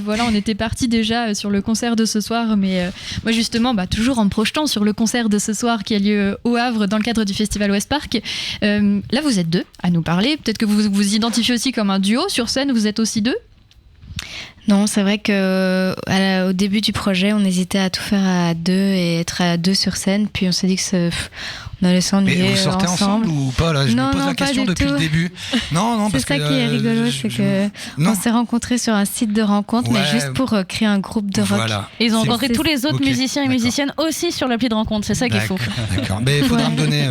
Voilà, on était parti déjà sur le concert de ce soir, mais moi justement, toujours en me projetant sur le concert de ce soir qui a lieu au Havre dans le cadre du festival West Park. Là, vous êtes 2 à nous parler. Peut-être que vous vous identifiez aussi comme un duo sur scène. Vous êtes aussi 2. Non, c'est vrai que au début du projet, on hésitait à tout faire à 2 et être à 2 sur scène. Puis on s'est dit que on allait s'ennuyer ensemble. Mais vous sortez ensemble ou pas là? Je me pose la question depuis le début. Non, c'est ça qui est rigolo, c'est que on s'est rencontrés sur un site de rencontre, mais juste pour créer un groupe de rock. Voilà. Et ils ont rencontré tous les autres musiciens et musiciennes aussi sur l'appli de rencontre. C'est ça qu'il faut. D'accord. Mais il faudra me donner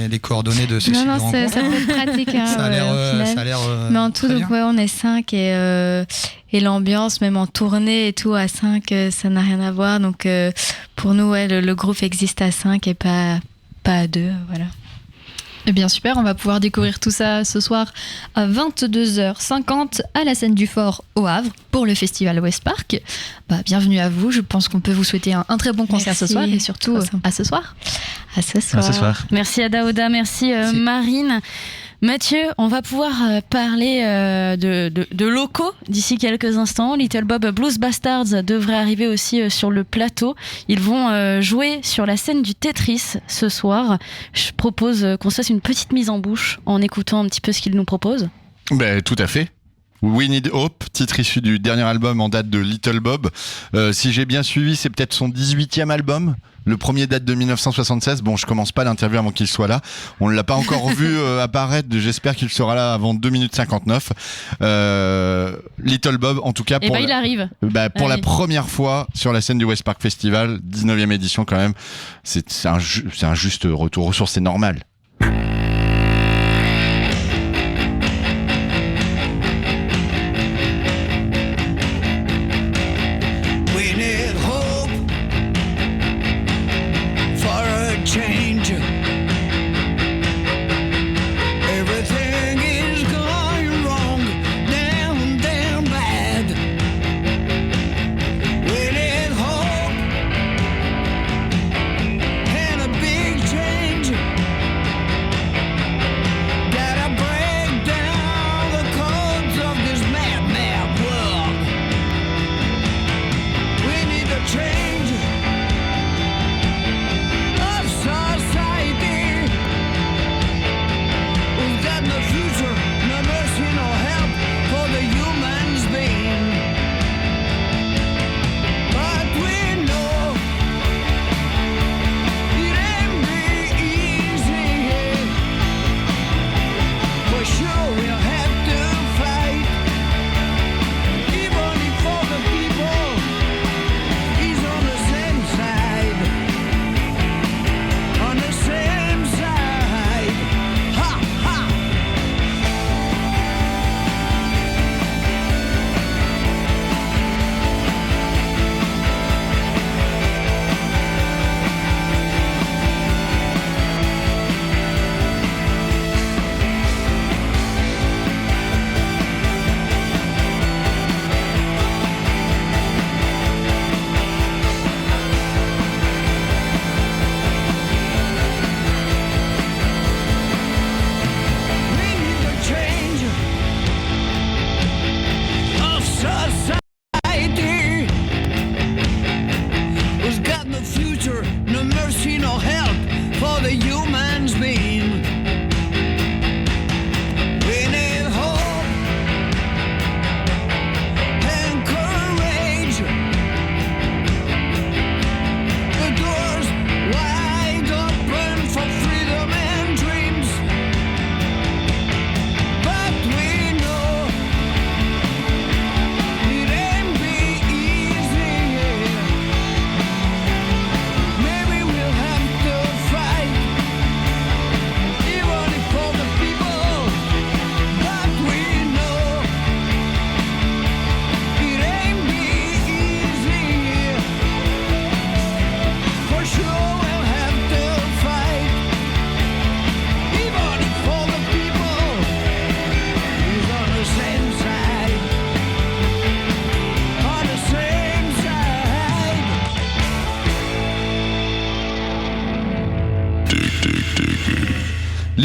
les coordonnées de ce site de rencontre. Ça peut être pratique. Ça a l'air. Mais en tout, donc on est 5 et l'ambiance, même en tournée et tout, à 5, ça n'a rien à voir. Donc pour nous, le groupe existe à 5 et pas à 2, voilà. Eh bien super, on va pouvoir découvrir tout ça ce soir à 22h50 à la scène du Fort au Havre pour le festival West Park. Bienvenue à vous, je pense qu'on peut vous souhaiter un très bon concert ce soir et surtout à ce soir. À ce soir. Merci Ada Oda, merci Marine. Mathieu, on va pouvoir parler de locaux d'ici quelques instants. Little Bob Blues Bastards devrait arriver aussi sur le plateau. Ils vont jouer sur la scène du Tetris ce soir. Je propose qu'on se fasse une petite mise en bouche en écoutant un petit peu ce qu'ils nous proposent. Tout à fait. We Need Hope, titre issu du dernier album en date de Little Bob. Si j'ai bien suivi, c'est peut-être son 18e album. Le premier date de 1976. Bon, je commence pas l'interview avant qu'il soit là. On ne l'a pas encore vu apparaître. J'espère qu'il sera là avant 2 minutes 59. Little Bob, en tout cas, il arrive. Pour la première fois sur la scène du West Park Festival, 19e édition quand même. C'est un juste retour aux sources, c'est normal.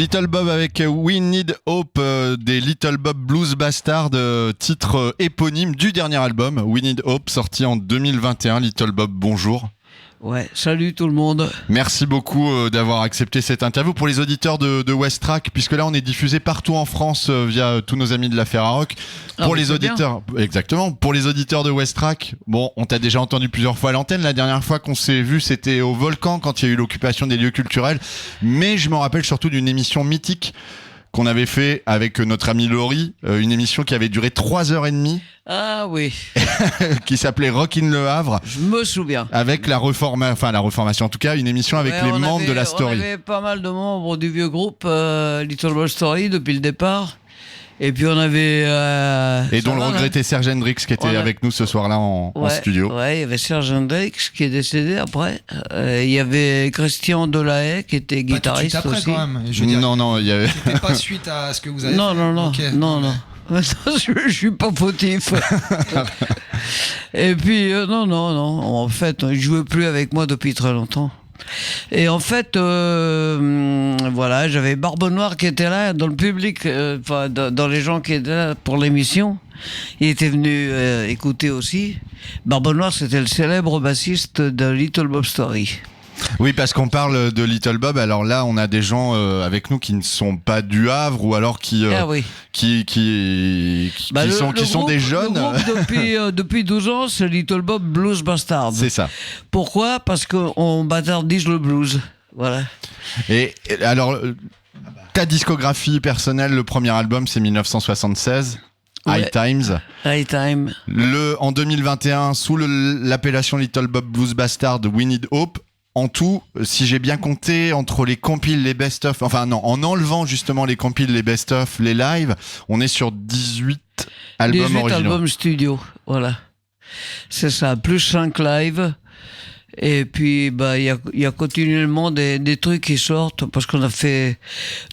Little Bob avec We Need Hope des Little Bob Blues Bastard, titre éponyme du dernier album We Need Hope, sorti en 2021. Little Bob, bonjour. Ouais, salut tout le monde. Merci beaucoup d'avoir accepté cette interview. Pour les auditeurs de West Track, puisque là on est diffusé partout en France via tous nos amis de la Ferrarock. Pour les auditeurs, exactement. Pour les auditeurs de West Track, bon, on t'a déjà entendu plusieurs fois à l'antenne. La dernière fois qu'on s'est vu, c'était au Volcan quand il y a eu l'occupation des lieux culturels. Mais je me rappelle surtout d'une émission mythique qu'on avait fait avec notre ami Laurie, une émission qui avait duré 3h30. Ah oui. Qui s'appelait Rock in Le Havre. Je me souviens. Avec la reformation, en tout cas, une émission avec les membres de la Story. On avait pas mal de membres du vieux groupe Little Bob Story depuis le départ. Et puis on avait... et dont le regretté Serge Hendrix qui était avec nous ce soir-là en studio. Ouais, il y avait Serge Hendrix qui est décédé après. Il y avait Christian Delahaye qui était guitariste après, aussi. Quand même. Je veux dire, non, il y avait... C'était pas suite à ce que vous avez fait. Non. Okay. Non. Je suis pas fautif. Et puis, non. En fait, il jouait plus avec moi depuis très longtemps. Et en fait, voilà, j'avais Barbe Noire qui était là dans le public, dans les gens qui étaient là pour l'émission. Il était venu écouter aussi. Barbe Noire, c'était le célèbre bassiste de Little Bob Story. Oui, parce qu'on parle de Little Bob. Alors là, on a des gens avec nous qui ne sont pas du Havre ou alors qui sont des jeunes. Le groupe depuis 12 ans, c'est Little Bob Blues Bastard. C'est ça. Pourquoi ? Parce qu'on bâtardise le blues. Voilà. Et alors, ta discographie personnelle, le premier album, c'est 1976. High Times. High Time. En 2021, sous l'appellation Little Bob Blues Bastard, We Need Hope. En tout, si j'ai bien compté, entre les compiles, les best-of, en enlevant justement les compiles, les best-of, les lives, on est sur 18 albums 18 originaux. albums studio, voilà. C'est ça, plus 5 lives. Et puis, il y a continuellement des trucs qui sortent, parce qu'on a fait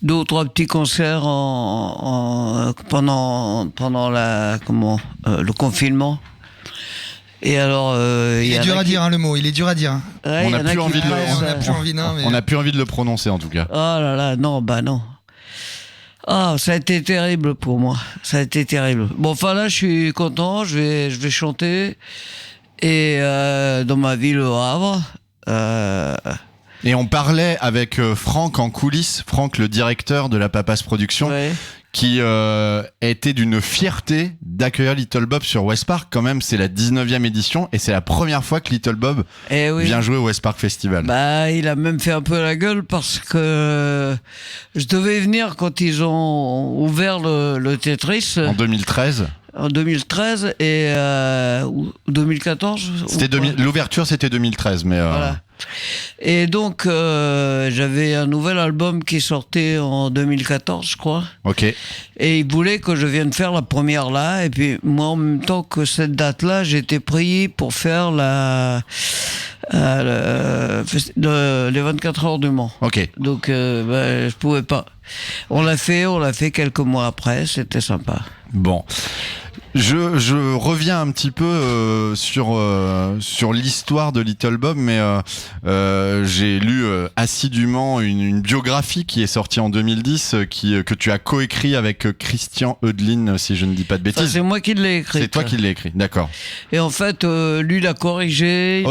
2 ou 3 petits concerts pendant le confinement. Et alors, il est dur à dire, le mot. Il est dur à dire. Ouais, on n'a plus envie de le prononcer en tout cas. Oh là là, non. Ah, ça a été terrible pour moi. Ça a été terrible. Bon, enfin là, je suis content. Je vais chanter et dans ma ville au Havre. Et on parlait avec Franck en coulisses. Franck, le directeur de la Papas Production. Ouais. Qui était d'une fierté d'accueillir Little Bob sur West Park. Quand même, c'est la 19e édition et c'est la première fois que Little Bob vient jouer au West Park Festival. Il a même fait un peu la gueule parce que je devais venir quand ils ont ouvert le Tetris. En 2013. En 2013 et 2014. L'ouverture, c'était 2013, mais. Voilà. Et donc, j'avais un nouvel album qui sortait en 2014, je crois. Ok. Et il voulait que je vienne faire la première là. Et puis, moi, en même temps que cette date-là, j'étais pris pour faire les 24 heures du Mans. Ok. Donc, je pouvais pas. On l'a fait quelques mois après. C'était sympa. Bon. Je reviens un petit peu sur l'histoire de Little Bob, mais j'ai lu assidûment une biographie qui est sortie en 2010 que tu as coécrit avec Christian Eudelin, si je ne dis pas de bêtises. C'est moi qui l'ai écrit. C'est toi qui l'ai écrit, d'accord. Et en fait, lui, il a corrigé.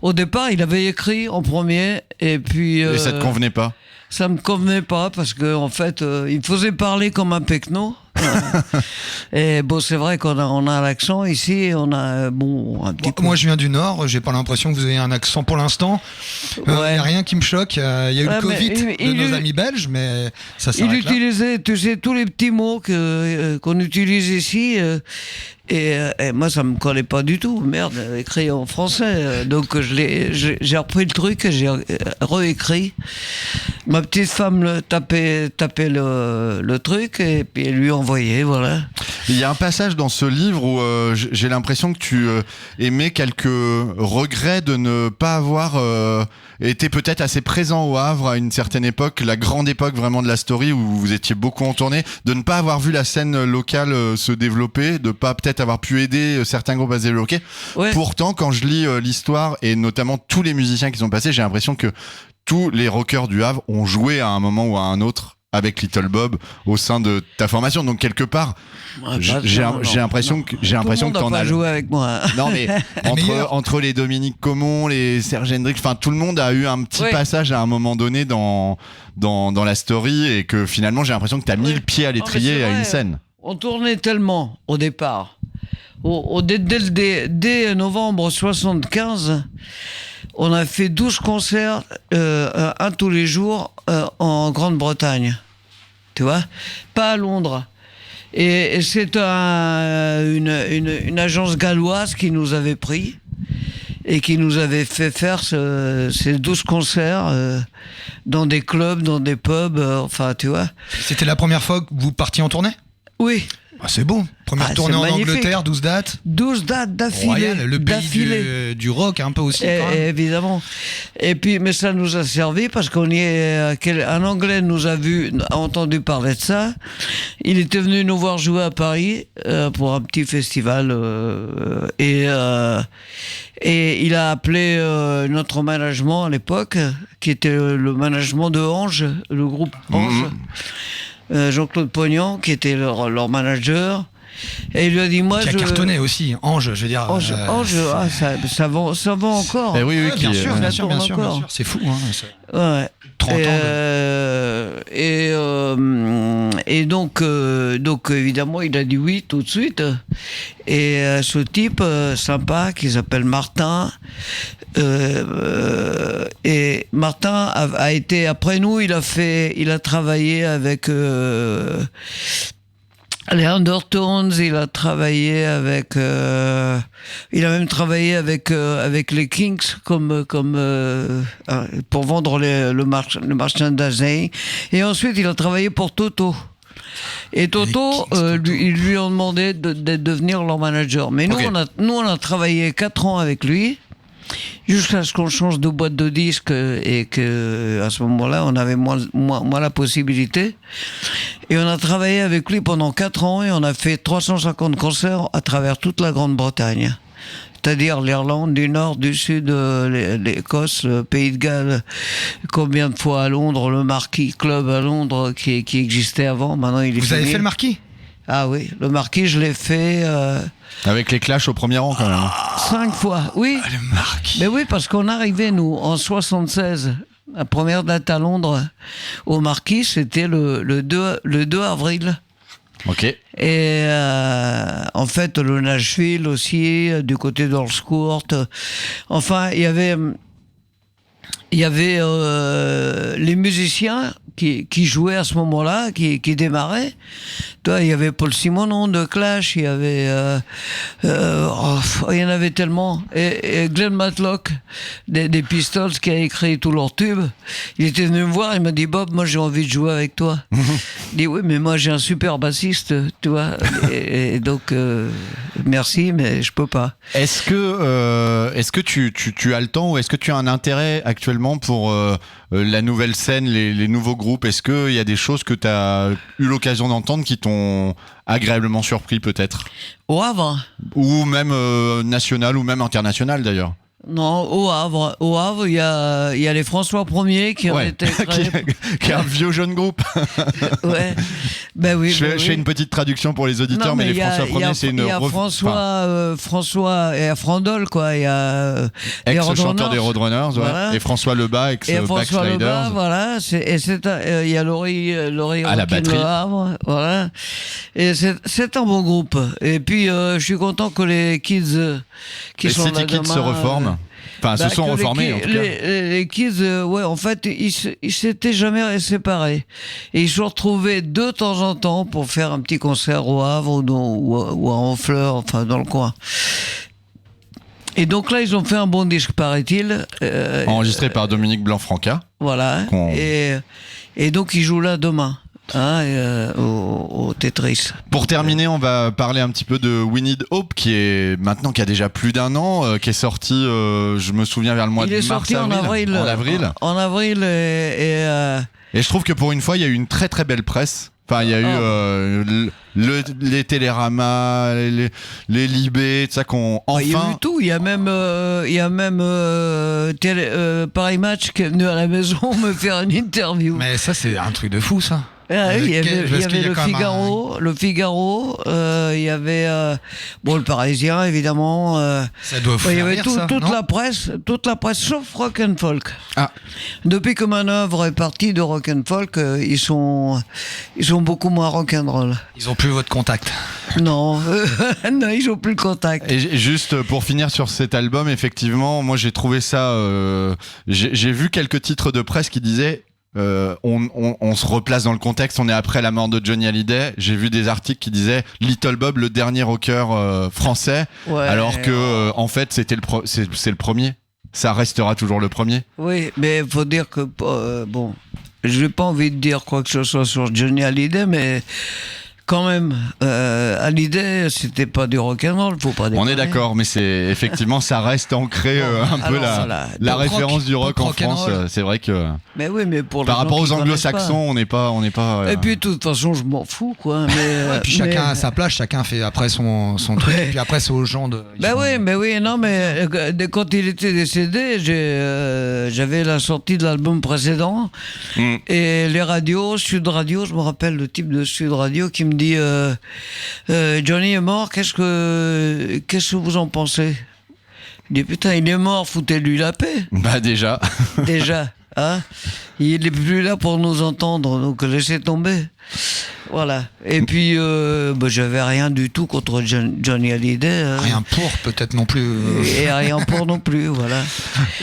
Au départ, il avait écrit en premier, et puis. Et ça te convenait pas ? Ça me convenait pas parce que en fait, il me faisait parler comme un pecno. Et bon, c'est vrai qu'on a l'accent ici, on a un petit peu. Moi, je viens du Nord, j'ai pas l'impression que vous ayez un accent pour l'instant. Il n'y a rien qui me choque. Il y a eu le Covid de nos amis belges, mais ça s'arrête là. Il utilisait, tu sais, tous les petits mots qu'on utilise ici. Et moi, ça me collait pas du tout. Merde, écrit en français. Donc, j'ai repris le truc et j'ai réécrit. Ma petite femme tapait le truc et puis elle lui envoyait, voilà. Il y a un passage dans ce livre où j'ai l'impression que tu émets quelques regrets de ne pas avoir été peut-être assez présent au Havre à une certaine époque, la grande époque vraiment de la Story où vous étiez beaucoup en tournée, de ne pas avoir vu la scène locale se développer, de pas peut-être avoir pu aider certains groupes à se développer. Ouais. Pourtant, quand je lis l'histoire et notamment tous les musiciens qui sont passés, j'ai l'impression que tous les rockers du Havre ont joué à un moment ou à un autre avec Little Bob au sein de ta formation. Donc quelque part, j'ai l'impression que t'en as joué avec moi. Non mais entre les Dominique Comon, les Serge Hendrix, enfin tout le monde a eu un petit passage à un moment donné dans la story, et que finalement j'ai l'impression que t'as mis le pied à l'étrier à une scène. On tournait tellement au départ. Dès novembre 75, on a fait 12 concerts, un tous les jours, en Grande-Bretagne. Tu vois ? Pas à Londres. Et c'est une agence galloise qui nous avait pris et qui nous avait fait faire ces 12 concerts dans des clubs, dans des pubs, enfin, tu vois. C'était la première fois que vous partiez en tournée ? Oui. Ah, c'est beau. Première tournée en Angleterre, 12 dates. 12 dates d'affilée. Royal, le pays du rock un peu aussi. Quand même. Évidemment. Et puis, mais ça nous a servi parce un Anglais nous a entendu parler de ça. Il était venu nous voir jouer à Paris pour un petit festival et il a appelé notre management à l'époque, qui était le management de Ange, le groupe Ange. Jean-Claude Pognon, qui était leur manager, et il lui a dit qui a cartonné aussi, Ange, je veux dire. Ange, ça vend encore. Oui, bien sûr, c'est fou. Ouais. 30 ans. Et donc évidemment, il a dit oui tout de suite. Et ce type sympa qui s'appelle Martin. Et Martin a été après nous. Il a travaillé avec les Undertones, il a travaillé avec, il a même travaillé avec les Kings pour vendre le merchandising. Et ensuite, il a travaillé pour Toto. Et Toto, ils lui ont demandé de devenir leur manager. Mais nous, on a travaillé 4 ans avec lui. Jusqu'à ce qu'on change de boîte de disques et que à ce moment-là on avait moins la possibilité, et on a travaillé avec lui pendant 4 ans et on a fait 350 concerts à travers toute la Grande-Bretagne, c'est-à-dire l'Irlande du Nord, du Sud, l'Écosse, le Pays de Galles, combien de fois à Londres, le Marquis Club à Londres qui existait avant, maintenant il est Vous avez fait le Marquis ? Ah oui, le Marquis, je l'ai fait... Avec les Clash au premier rang quand même. 5 fois, oui. Ah, le Marquis. Mais oui, parce qu'on arrivait, nous, en 76, la première date à Londres, au Marquis, c'était le 2 avril. Ok. Et en fait, le Nashville aussi, du côté d'Earlscourt. Enfin, il y avait les musiciens qui jouaient à ce moment-là, qui démarraient. Toi, il y avait Paul Simonon de Clash, il y avait il y en avait tellement. Et Glenn Matlock des Pistols, qui a écrit tous leurs tubes, il était venu me voir, il m'a dit: Bob, moi j'ai envie de jouer avec toi. Il dit: oui, mais moi j'ai un super bassiste, tu vois. Et donc merci, mais je peux pas. Est-ce que tu as le temps, ou est-ce que tu as un intérêt actuellement pour la nouvelle scène, les nouveaux groupes? Est-ce qu'il y a des choses que tu as eu l'occasion d'entendre qui t'ont agréablement surpris peut-être? Au Havre? Ou même national, ou même international d'ailleurs? Non, au Havre, il y a les François Ier qui ont été qui est un vieux jeune groupe. Ouais. Ben oui. Je fais une petite traduction pour les auditeurs, mais les François Ier, c'est une. Il y a François et Frandol, quoi. Il y a ex-chanteur des Roadrunners, voilà. Et François Lebas, ex-Backsliders. Voilà. Il y a Laurie à la batterie. Le Havre, voilà. Et c'est un bon groupe. Et puis je suis content que les kids qui sont là demain se reforment. Enfin, se sont reformés, en tout cas. Les kids, en fait, ils s'étaient jamais séparés. Et ils se sont retrouvés de temps en temps pour faire un petit concert au Havre ou à Honfleur, enfin, dans le coin. Et donc là, ils ont fait un bon disque, paraît-il. Enregistré par Dominique Blanc-Franca. Voilà. Et donc, ils jouent là demain. Au Tetris. Pour terminer, on va parler un petit peu de We Need Hope, qui a déjà plus d'1 an, qui est sorti, je me souviens, vers le mois de mars. Il est sorti en avril. En avril. Et je trouve que pour une fois, il y a eu une très très belle presse Enfin, il y a eu les Télérama, les Libé, tout ça qu'on enfin. Il y a eu tout. Il y a même Paris Match qui est venu à la maison me faire une interview. Mais ça, c'est un truc de fou, ça. Ah, il y avait le Figaro, il y avait le Parisien évidemment. Ça doit il y avait toute la presse sauf Rock and Folk. Ah. Depuis que Manœuvre est parti de Rock and Folk, ils sont beaucoup moins rock and roll. Ils ont plus votre contact. Non, non, ils ont plus le contact. Et juste pour finir sur cet album, effectivement, moi j'ai trouvé ça. J'ai vu quelques titres de presse qui disaient. On se replace dans le contexte, on est après la mort de Johnny Hallyday. J'ai vu des articles qui disaient Little Bob, le dernier rocker français, alors que en fait c'est le premier. Ça restera toujours le premier. Oui, mais il faut dire que je n'ai pas envie de dire quoi que ce soit sur Johnny Hallyday, mais quand même, Hallyday, c'était pas du rock'n'roll, faut pas déconner. On est d'accord, mais c'est effectivement, ça reste ancré un peu la référence du rock en France. C'est vrai que. Mais oui, mais pour par rapport aux Anglo-Saxons, on n'est pas. Et puis de toute façon, je m'en fous, quoi. Mais, puis chacun a sa place, chacun fait après son truc. Et puis après, c'est aux gens de. Mais quand il était décédé, j'avais la sortie de l'album précédent et les radios, Sud Radio, je me rappelle le type de Sud Radio qui me dit Johnny est mort, qu'est-ce que vous en pensez? Je dis putain, il est mort, foutez-lui la paix. Bah déjà. Hein, il est plus là pour nous entendre, donc laissez tomber. Voilà. Et puis j'avais rien du tout contre Johnny Hallyday. Rien pour peut-être non plus. Et rien pour non plus, voilà.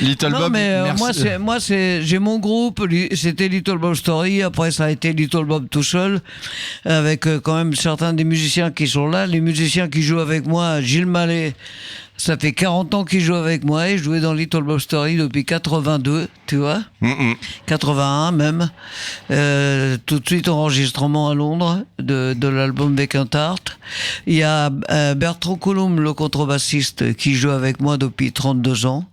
Little Bob. Mais moi j'ai mon groupe. C'était Little Bob Story. Après ça a été Little Bob tout seul, avec quand même certains des musiciens qui sont là. Les musiciens qui jouent avec moi, Gilles Mallet. Ça fait 40 ans qu'il joue avec moi et je jouais dans Little Bob Story depuis 82, tu vois. 81 même. Tout de suite enregistrement à Londres de l'album Beckentart. Il y a Bertrand Coulomb, le contrebassiste, qui joue avec moi depuis 32 ans.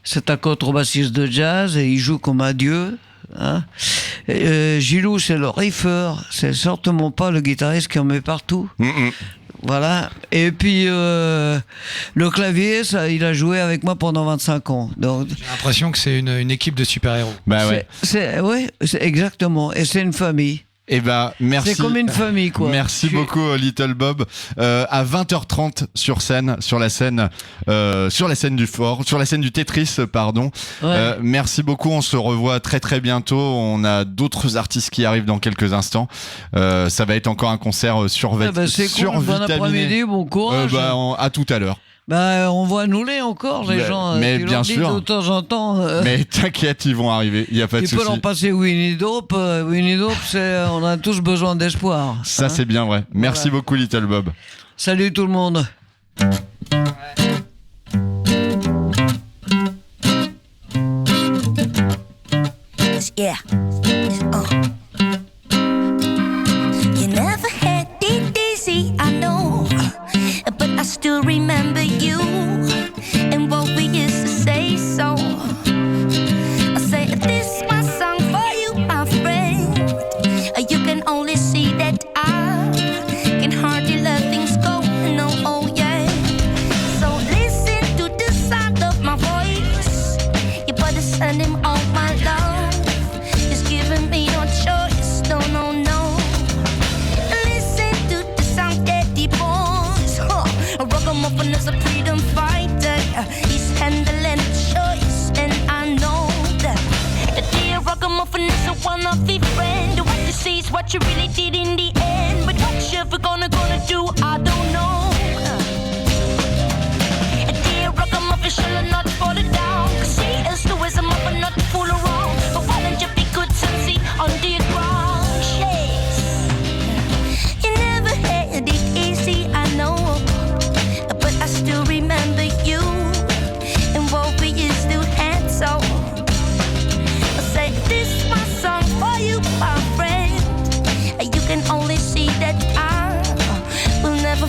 C'est un contrebassiste de jazz et il joue comme un dieu. Hein. Gilou, c'est le riffer. C'est certainement pas le guitariste qui en met partout. Voilà. Et puis le clavier, il a joué avec moi pendant 25 ans. Donc, j'ai l'impression que c'est une équipe de super-héros. Bah ouais. C'est exactement. Et c'est une famille. Et bah merci. C'est comme une famille, quoi. Merci beaucoup Little Bob. À 20h30 sur la scène du Fort, sur la scène du Tetris, pardon. Ouais. Merci beaucoup. On se revoit très très bientôt. On a d'autres artistes qui arrivent dans quelques instants. Ça va être encore un concert survitaminé. C'est cool. Bon après-midi, bon courage. À tout à l'heure. On voit nous encore, les gens. Mais tu bien leur dis sûr. de temps en temps. Mais t'inquiète, ils vont arriver. Il y a pas de souci. Tu peux leur passer Winnie Dope. Winnie Dope, on a tous besoin d'espoir. Ça, c'est bien vrai. Merci beaucoup, Little Bob. Salut tout le monde. Yeah. You never had it easy, I know. But I still remember you and what we used to say. So I say, this is my song for you, my friend. You can only see that I can hardly let things go. No, oh yeah. So listen to the sound of my voice. You better send him all my love. He's giving me no choice. No, no, no. Listen to the sound that he boys. A ragamuffin is a freedom fighter. He's handling choice, and I know that. Dear ragamuffin is a one-off friend. What you see is what you really did in the end. But what you ever gonna do, I don't know. Dear ragamuffin, shall I not fall it down? 'Cause he is the wisdom of a not to fool around. But why don't you be good and see on the ground? Yes. You never had it easy, I know. But I still remember you and what we used to have. So I say, this is my song for you, my friend. You can only see that I will never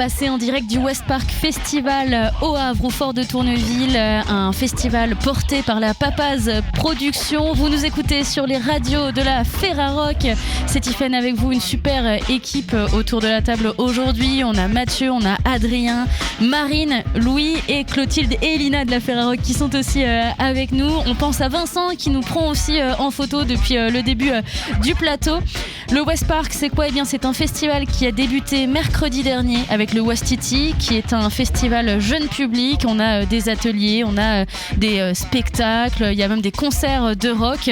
passer en direct du West Park Festival au Havre, au fort de Tourneville, un festival porté par la Papaz Productions. Vous nous écoutez sur les radios de la Ferrarock. C'est Tiffaine avec vous, une super équipe autour de la table aujourd'hui. On a Mathieu, on a Adrien, Marine, Louis et Clotilde et Elina de la Ferrarock qui sont aussi avec nous. On pense à Vincent qui nous prend aussi en photo depuis le début du plateau. Le West Park, c'est quoi ? Eh bien, c'est un festival qui a débuté mercredi dernier avec le Wastiti, qui est un festival jeune public. On a des ateliers, on a des spectacles, il y a même des concerts de rock.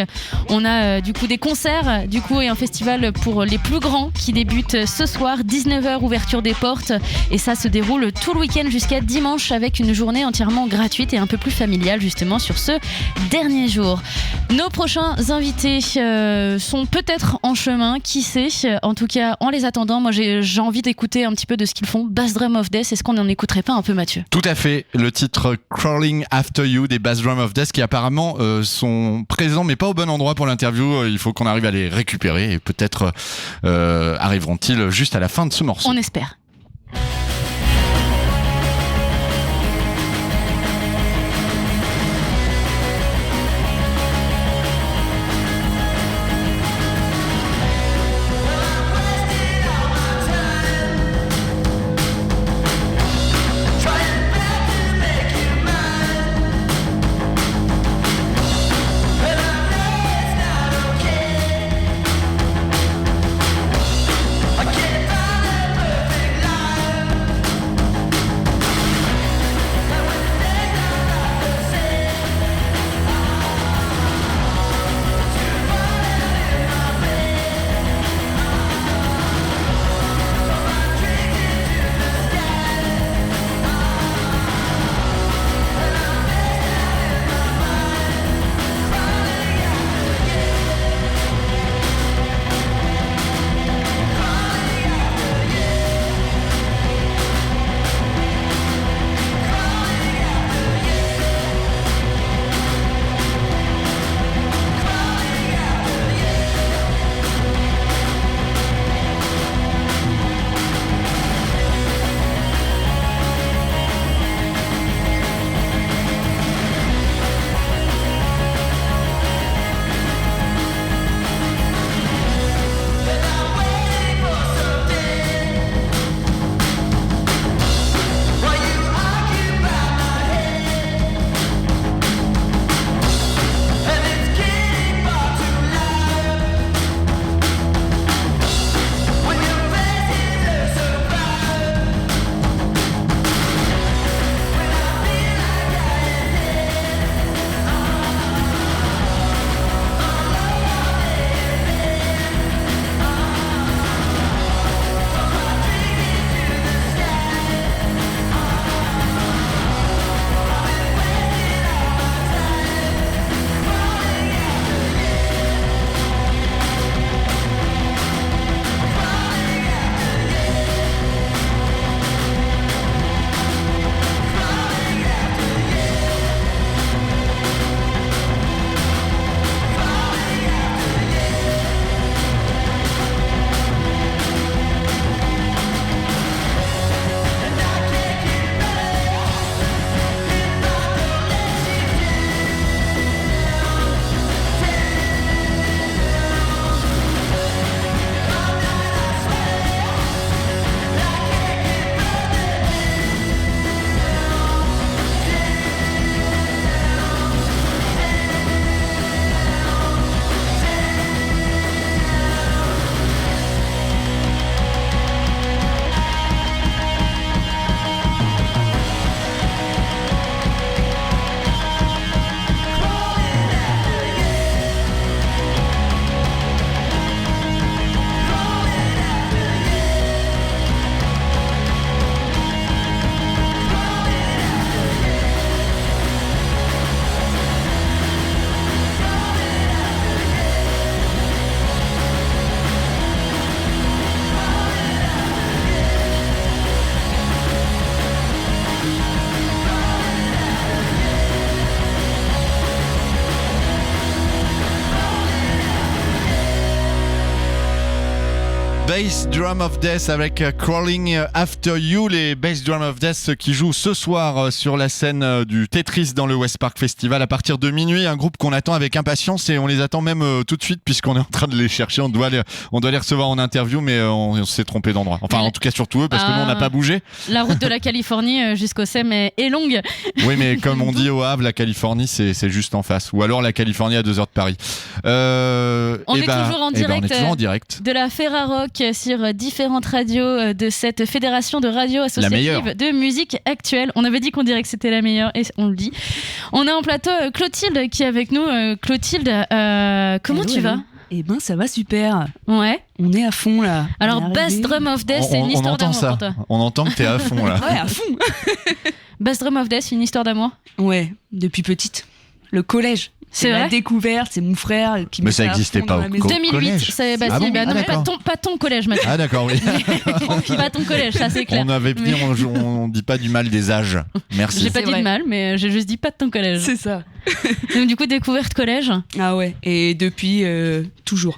On a du coup des concerts et un festival pour les plus grands qui débute ce soir, 19h ouverture des portes, et ça se déroule tout le week-end jusqu'à dimanche avec une journée entièrement gratuite et un peu plus familiale justement sur ce dernier jour. Nos prochains invités sont peut-être en chemin, qui sait. En tout cas, en les attendant, moi j'ai envie d'écouter un petit peu de ce qu'ils font. Bass Drum of Death, est-ce qu'on n'en écouterait pas un peu, Mathieu ? Tout à fait, le titre Crawling After You des Bass Drum of Death qui apparemment sont présents mais pas au bon endroit pour l'interview. Il faut qu'on arrive à les récupérer et peut-être arriveront-ils juste à la fin de ce morceau. On espère. I can't find a perfect life. Bass Drum of Death avec Crawling After You, les Bass Drum of Death qui jouent ce soir sur la scène du Tetris dans le West Park Festival à partir de minuit, un groupe qu'on attend avec impatience et on les attend même tout de suite puisqu'on est en train de les chercher, on doit les recevoir en interview mais on s'est trompé d'endroit, enfin en tout cas surtout eux parce que nous on n'a pas bougé. La route de la Californie jusqu'au SEM est longue. Oui mais comme on dit au Havre, la Californie c'est juste en face, ou alors la Californie à 2 heures de Paris. On est toujours en direct de la Ferrarock sur différentes radios de cette fédération de radios associatives de musique actuelle. On avait dit qu'on dirait que c'était la meilleure et on le dit. On est en plateau, Clotilde qui est avec nous. Clotilde, comment tu vas ? Eh ben ça va super. Ouais. On est à fond là. Alors Bass Drum of Death, c'est une histoire d'amour pour toi. On entend que t'es à fond là. Ouais, à fond. Bass Drum of Death, une histoire d'amour. Ouais, depuis petite. Le collège. C'est vrai. La découverte, c'est mon frère qui. Mais ça n'existait pas au 2008, c'est Bastille. Ah bon, non, pas ton collège, Mathieu. Ah d'accord, oui. Pas ton collège, ça c'est clair. On avait dit, on dit pas du mal des âges. Merci. J'ai pas dit de mal, mais j'ai juste dit pas de ton collège. C'est ça. Donc du coup, découverte collège. Ah ouais. Et depuis, toujours.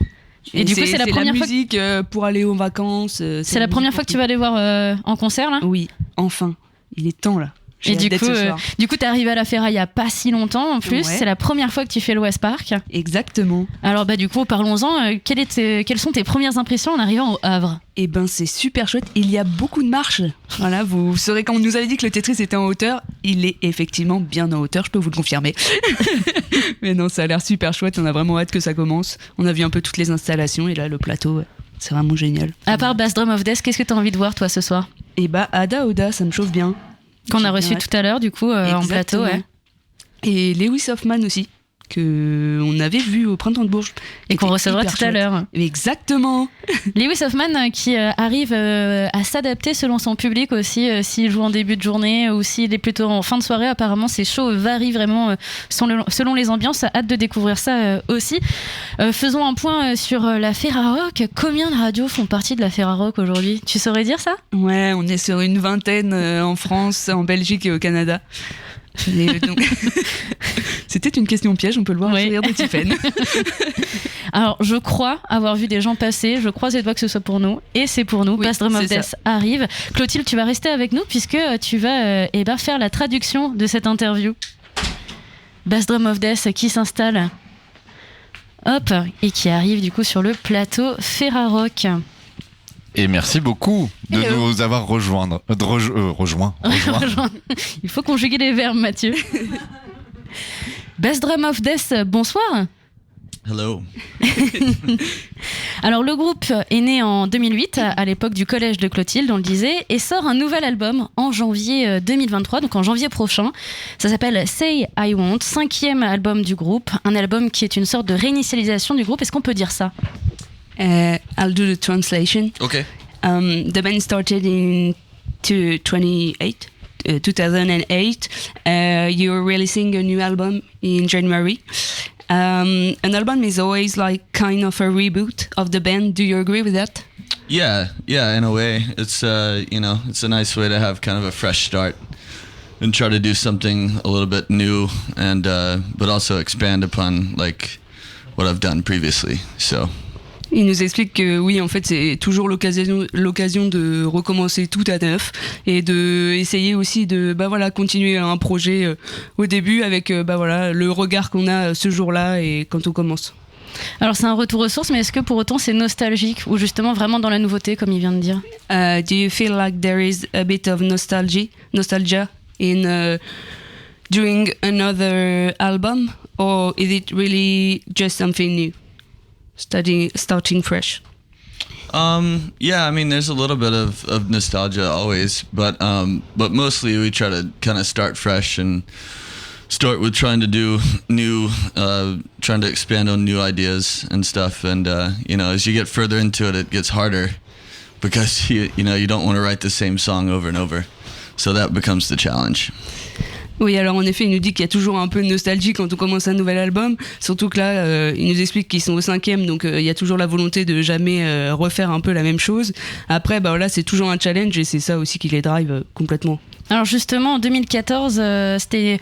Et du coup, c'est la première fois. Musique pour aller aux vacances. C'est la première fois que tu vas aller voir en concert là. Oui, enfin. Il est temps là. Et du coup, t'es arrivé à la Ferra il y a pas si longtemps en plus. Ouais. C'est la première fois que tu fais le West Park. Exactement. Alors du coup, parlons-en. Quelles sont tes premières impressions en arrivant au Havre ? Eh ben, c'est super chouette. Il y a beaucoup de marches. Voilà, vous saurez quand on nous avait dit que le Tetris était en hauteur, il est effectivement bien en hauteur. Je peux vous le confirmer. Mais non, ça a l'air super chouette. On a vraiment hâte que ça commence. On a vu un peu toutes les installations et là, le plateau, c'est vraiment génial. À part Bass Drum of Death, qu'est-ce que t'as envie de voir toi ce soir ? Eh bah, Ada Oda, ça me chauffe bien. Qu'on a reçu tout à l'heure, du coup, en plateau. Ouais. Et Lewis Hoffman aussi, qu'on avait vu au Printemps de Bourges. Et qu'on recevra tout à l'heure. Exactement. Lewis Hoffman qui arrive à s'adapter selon son public aussi, s'il joue en début de journée ou s'il est plutôt en fin de soirée. Apparemment, ses shows varient vraiment selon les ambiances. Hâte de découvrir ça aussi. Faisons un point sur la Ferrarock. Combien de radios font partie de la Ferrarock aujourd'hui ? Tu saurais dire ça ? Ouais, on est sur une vingtaine en France, en Belgique et au Canada. Donc... C'était une question piège, on peut le voir au sourire de Tiffaine. Alors, je crois avoir vu des gens passer, je croise les doigts que ce soit pour nous, et c'est pour nous. Bass Drum of Death arrive. Clotilde, tu vas rester avec nous puisque tu vas faire la traduction de cette interview. Bass Drum of Death qui s'installe, hop, et qui arrive du coup sur le plateau Ferrarock. Et merci beaucoup de nous avoir rejoint. Il faut conjuguer les verbes, Mathieu. Bass Drum of Death, bonsoir. Hello. Alors le groupe est né en 2008 à l'époque du collège de Clotilde, on le disait, et sort un nouvel album en janvier 2023, donc en janvier prochain. Ça s'appelle Say I Want, 5e album du groupe, un album qui est une sorte de réinitialisation du groupe. Est-ce qu'on peut dire ça ? I'll do the translation. Okay. The band started in 2008. You're releasing a new album in January. An album is always like kind of a reboot of the band. Do you agree with that? Yeah, in a way. It's it's a nice way to have kind of a fresh start and try to do something a little bit new and but also expand upon like what I've done previously. So il nous explique que oui, en fait, c'est toujours l'occasion de recommencer tout à neuf et de essayer aussi de continuer un projet au début avec le regard qu'on a ce jour-là et quand on commence. Alors c'est un retour aux sources, mais est-ce que pour autant c'est nostalgique ou justement vraiment dans la nouveauté comme il vient de dire? Do you feel like there is a bit of nostalgia in doing another album, or is it really just something new? Starting fresh. Yeah, I mean, there's a little bit of nostalgia always, but mostly we try to kind of start fresh and start with trying to do new, trying to expand on new ideas and stuff. And as you get further into it, it gets harder because you don't want to write the same song over and over. So that becomes the challenge. Oui, alors en effet, il nous dit qu'il y a toujours un peu de nostalgie quand on commence un nouvel album, surtout que là, il nous explique qu'ils sont au 5e, donc il y a toujours la volonté de jamais refaire un peu la même chose. Après, c'est toujours un challenge et c'est ça aussi qui les drive complètement. Alors justement, en 2014, c'était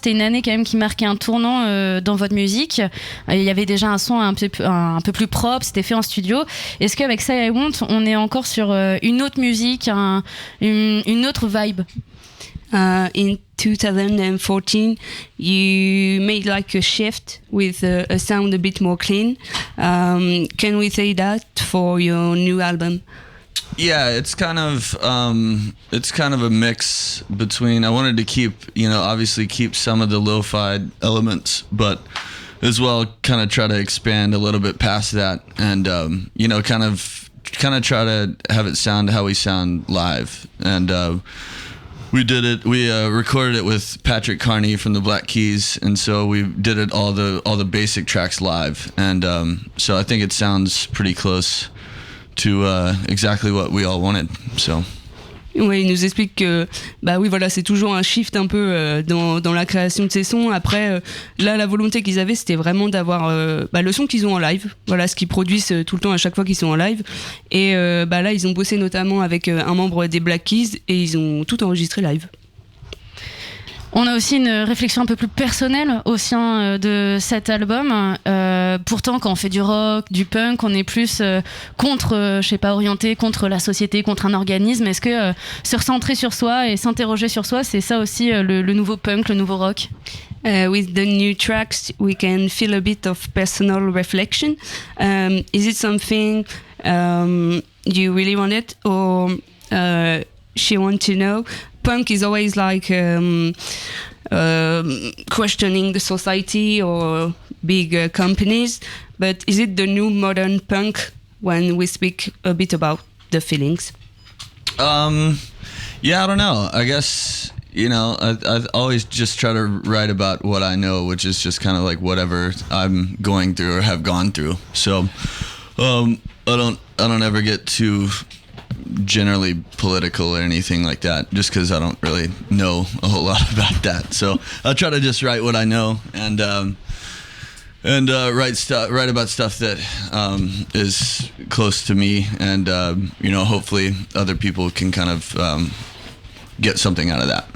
une année quand même qui marquait un tournant dans votre musique. Il y avait déjà un son un peu plus propre, c'était fait en studio. Est-ce qu'avec Say I Want, on est encore sur une autre musique, une autre vibe? In 2014, you made like a shift with a sound a bit more clean. Can we say that for your new album? Yeah, it's kind of a mix between. I wanted to keep, obviously keep some of the lo-fi elements, but as well kind of try to expand a little bit past that, and kind of try to have it sound how we sound live. And we did it. We recorded it with Patrick Carney from the Black Keys, and so we did it all the basic tracks live. And so I think it sounds pretty close to exactly what we all wanted. So. Oui, il nous explique que c'est toujours un shift un peu dans la création de ces sons. Après, là, la volonté qu'ils avaient, c'était vraiment d'avoir le son qu'ils ont en live. Voilà, ce qu'ils produisent tout le temps à chaque fois qu'ils sont en live. Et là, ils ont bossé notamment avec un membre des Black Keys et ils ont tout enregistré live. On a aussi une réflexion un peu plus personnelle au sein de cet album. Pourtant, quand on fait du rock, du punk, on est plus orienté contre la société, contre un organisme. Est-ce que se recentrer sur soi et s'interroger sur soi, c'est ça aussi le nouveau punk, le nouveau rock? With the new tracks, we can feel a bit of personal reflection. Is it something you really wanted, or she wants to know? Punk is always like questioning the society or big companies, but is it the new modern punk when we speak a bit about the feelings? Yeah, I don't know. I guess, I always just try to write about what I know, which is just kind of like whatever I'm going through or have gone through. So I don't ever get too generally political or anything like that, just because I don't really know a whole lot about that. So I'll try to just write what I know and write about stuff that is close to me, and hopefully other people can kind of get something out of that.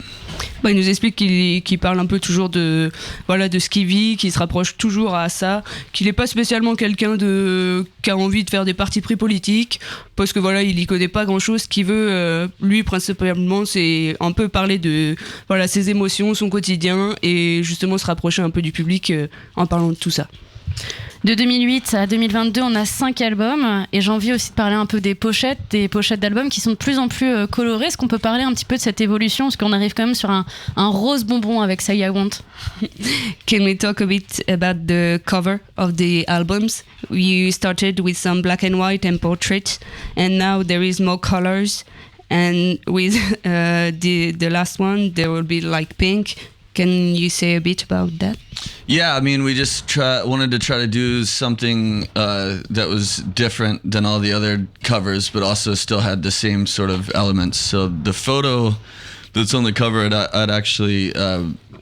Il nous explique qu'il parle un peu toujours de ce qu'il vit, qu'il se rapproche toujours à ça, qu'il n'est pas spécialement quelqu'un qui a envie de faire des partis pris politiques, parce que il y connaît pas grand chose. Ce qu'il veut, lui principalement, c'est un peu parler de ses émotions, son quotidien, et justement se rapprocher un peu du public en parlant de tout ça. De 2008 à 2022, on a 5 albums, et j'ai envie aussi de parler un peu des pochettes d'albums qui sont de plus en plus colorées. Est-ce qu'on peut parler un petit peu de cette évolution, parce qu'on arrive quand même sur un rose bonbon avec Say I Want? Can we talk a bit about the cover of the albums? You started with some black and white and portraits, and now there is more colors, and with the last one there will be like pink. Can you say a bit about that? Yeah, I mean, we just wanted to try to do something that was different than all the other covers, but also still had the same sort of elements. So the photo that's on the cover, I'd actually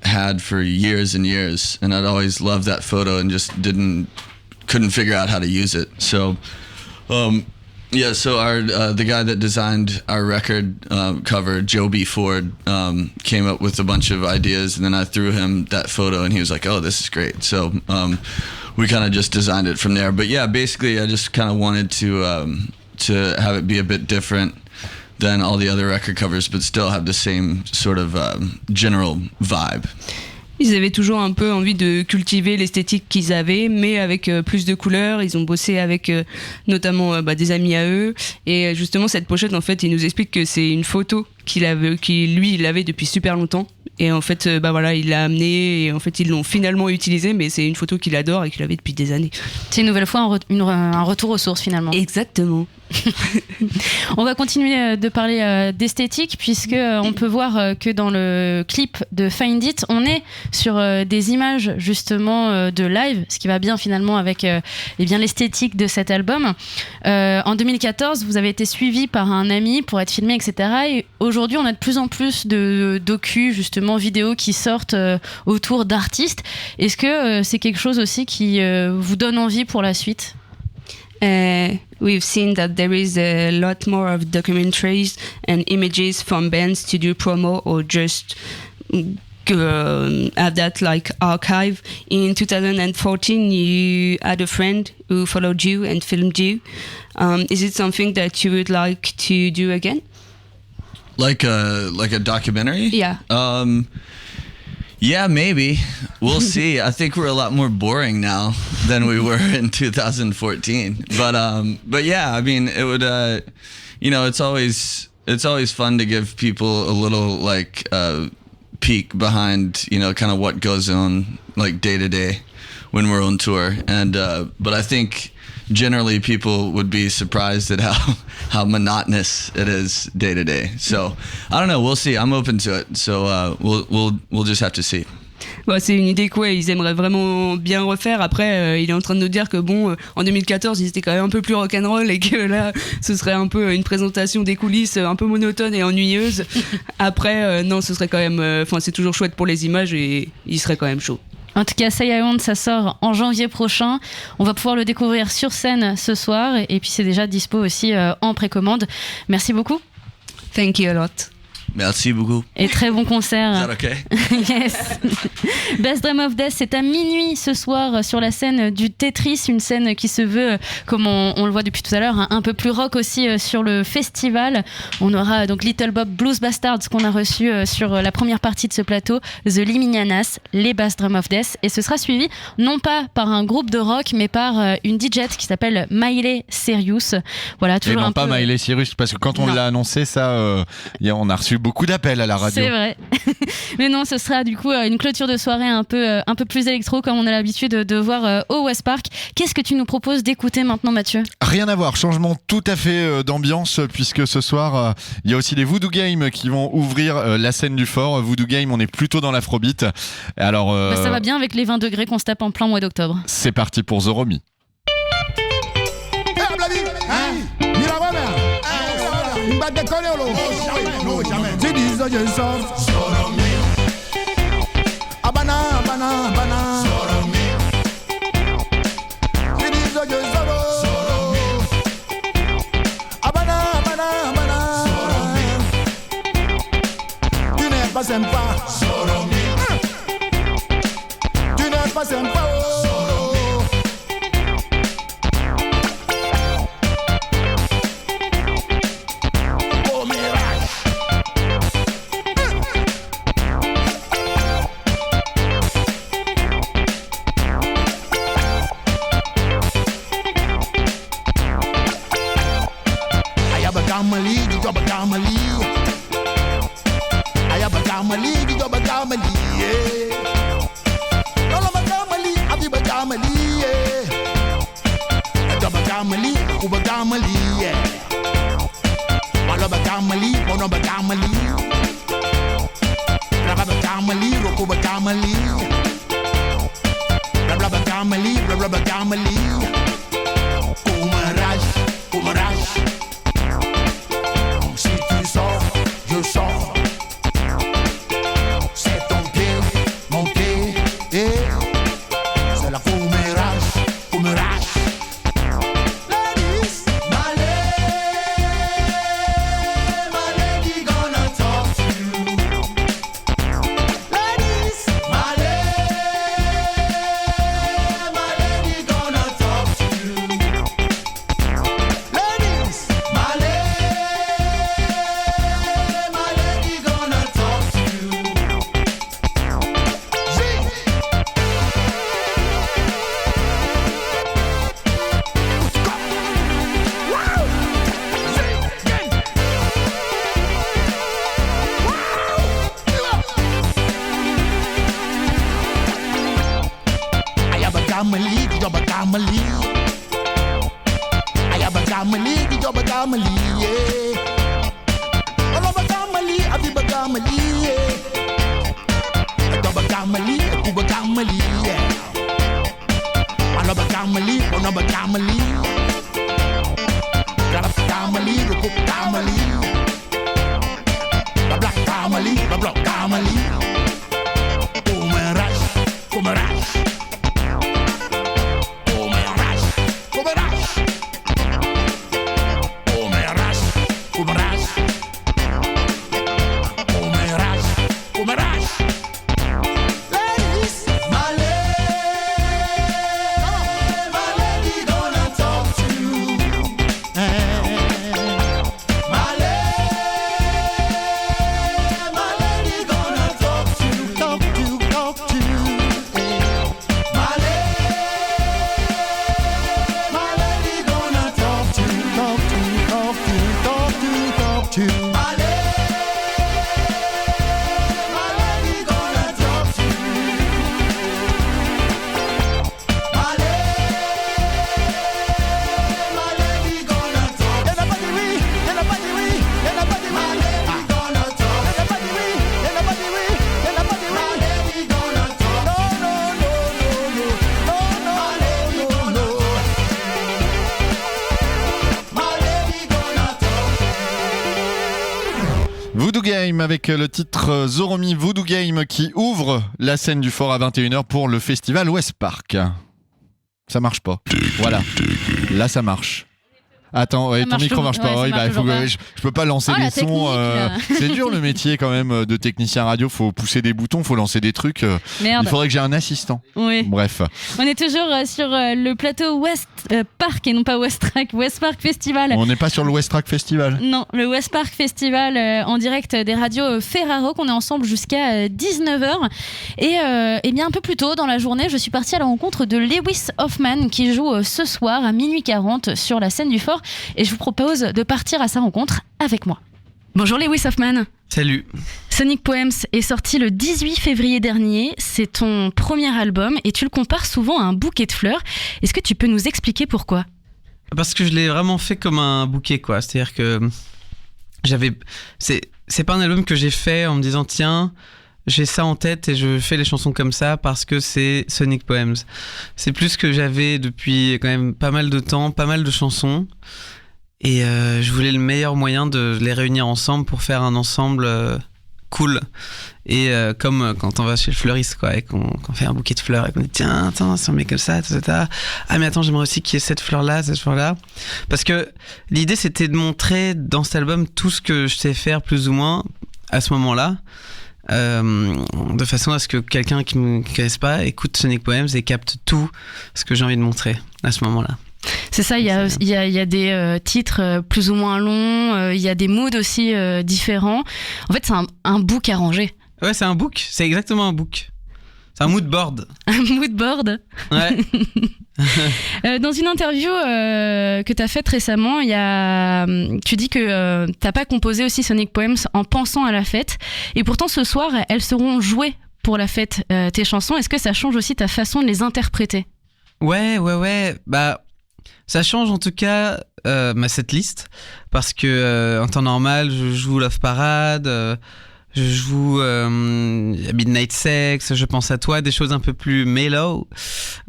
had for years and years, and I'd always loved that photo and just couldn't figure out how to use it. So yeah, so the guy that designed our record cover, Joe B. Ford, came up with a bunch of ideas, and then I threw him that photo, and he was like, "Oh, this is great." So we kind of just designed it from there. But yeah, basically, I just kind of wanted to have it be a bit different than all the other record covers, but still have the same sort of general vibe. Ils avaient toujours un peu envie de cultiver l'esthétique qu'ils avaient, mais avec plus de couleurs. Ils ont bossé avec notamment des amis à eux. Et justement, cette pochette, en fait, il nous explique que c'est une photo qu'il avait depuis super longtemps. Et en fait, il l'a amené et en fait, ils l'ont finalement utilisé, mais c'est une photo qu'il adore et qu'il avait depuis des années. C'est une nouvelle fois un retour aux sources finalement. Exactement. On va continuer de parler d'esthétique, puisque on peut voir que dans le clip de Find It, on est sur des images justement de live, ce qui va bien finalement avec l'esthétique de cet album. En 2014, vous avez été suivi par un ami pour être filmé, etc. Et aujourd'hui, on a de plus en plus de docus, justement vidéos qui sortent autour d'artistes. Est-ce que c'est quelque chose aussi qui vous donne envie pour la suite? we've seen that there is a lot more of documentaries and images from bands to do promo or just have that like archive. In 2014, you had a friend who followed you and filmed you. Is it something that you would like to do again? Like a documentary? Yeah. Yeah, maybe. We'll see. I think we're a lot more boring now than we were in 2014. But yeah, I mean, it would. It's always fun to give people a little like peek behind, kind of what goes on like day to day when we're on tour. And but I think generally people would be surprised at how monotonous it is day to day. So I don't know, we'll see. I'm open to it. So we'll just have to see. Bah, c'est une idée qu'ils aimeraient vraiment bien refaire. Après, il est en train de nous dire que en 2014, ils étaient quand même un peu plus rock'n'roll et que là, ce serait un peu une présentation des coulisses un peu monotone et ennuyeuse. Après, non, ce serait quand même... c'est toujours chouette pour les images et il serait quand même chaud. En tout cas, Say I Want, ça sort en janvier prochain. On va pouvoir le découvrir sur scène ce soir. Et puis, c'est déjà dispo aussi en précommande. Merci beaucoup. Thank you a lot. Merci beaucoup. Et très bon concert. Is that okay? Yes. Best Drum of Death, c'est à minuit ce soir sur la scène du Tetris, une scène qui se veut, comme on le voit depuis tout à l'heure, un peu plus rock aussi sur le festival. On aura donc Little Bob Blues Bastards qu'on a reçu sur la première partie de ce plateau, The Liminianas, les Best Drum of Death, et ce sera suivi non pas par un groupe de rock, mais par une DJ qui s'appelle Miley Cyrus. Voilà, toujours et non un pas peu... Miley Cyrus, parce que quand on l'a annoncé, ça, on a reçu beaucoup d'appels à la radio. C'est vrai. Mais non, ce sera du coup une clôture de soirée un peu plus électro, comme on a l'habitude de voir au West Park. Qu'est-ce que tu nous proposes d'écouter maintenant, Mathieu ? Rien à voir, changement tout à fait d'ambiance, puisque ce soir, il y a aussi les Voodoo Games qui vont ouvrir la scène du fort. Voodoo Games, on est plutôt dans l'afrobeat. Alors, ça va bien avec les 20 degrés qu'on se tape en plein mois d'octobre. C'est parti pour Zoromi. for my dash. Ladies, my lady gonna talk to you. My lady gonna talk to you. Talk to you. My lady gonna talk to you. Talk to you. Voodoo Game avec le titre Zoromi Voodoo Game qui ouvre la scène du fort à 21h pour le festival West Park. Ça marche pas. Voilà. Là ça marche. Attends, ouais, ton micro marche pas. Ouais, il faut que je peux pas lancer des sons. C'est dur le métier quand même de technicien radio. Faut pousser des boutons, faut lancer des trucs. Merde. Il faudrait que j'ai un assistant. Oui. Bref. On est toujours sur le plateau West Park et non pas West Park Festival. On n'est pas sur le West Track Festival. Non, le West Park Festival en direct des radios Ferraro. On est ensemble jusqu'à 19h. Et bien un peu plus tôt dans la journée, je suis partie à la rencontre de Lewis Hoffman qui joue ce soir à minuit 40 sur la scène du fort. Et je vous propose de partir à sa rencontre avec moi. Bonjour Lewis Hoffman. Salut. Sonic Poems est sorti le 18 février dernier. C'est ton premier album et tu le compares souvent à un bouquet de fleurs. Est-ce que tu peux nous expliquer pourquoi ? Parce que je l'ai vraiment fait comme un bouquet, quoi. C'est-à-dire que c'est pas un album que j'ai fait en me disant tiens, j'ai ça en tête et je fais les chansons comme ça parce que c'est Sonic Poems. C'est plus que j'avais depuis quand même pas mal de temps, pas mal de chansons. Et je voulais le meilleur moyen de les réunir ensemble pour faire un ensemble cool. Et comme quand on va chez le fleuriste, quoi, et qu'on fait un bouquet de fleurs et qu'on dit tiens, attends, si on met comme ça, etc. Ah mais attends, j'aimerais aussi qu'il y ait cette fleur-là. Parce que l'idée c'était de montrer dans cet album tout ce que je sais faire plus ou moins à ce moment-là. De façon à ce que quelqu'un qui ne me connaisse pas écoute Sonic Poems et capte tout ce que j'ai envie de montrer à ce moment-là. C'est ça, il y a des titres plus ou moins longs, il y a des moods aussi différents. En fait, c'est un book arrangé. Ouais, c'est un book, c'est exactement un book. C'est un mood board. Un mood board. Ouais. Dans une interview que tu as faite récemment, tu dis que t'as pas composé aussi Sonic Poems en pensant à la fête. Et pourtant, ce soir, elles seront jouées pour la fête, tes chansons. Est-ce que ça change aussi ta façon de les interpréter ? Ouais. Bah, ça change en tout cas ma setlist. Parce que en temps normal, je joue Love Parade. Je joue Midnight Sex, Je pense à toi, des choses un peu plus mellow,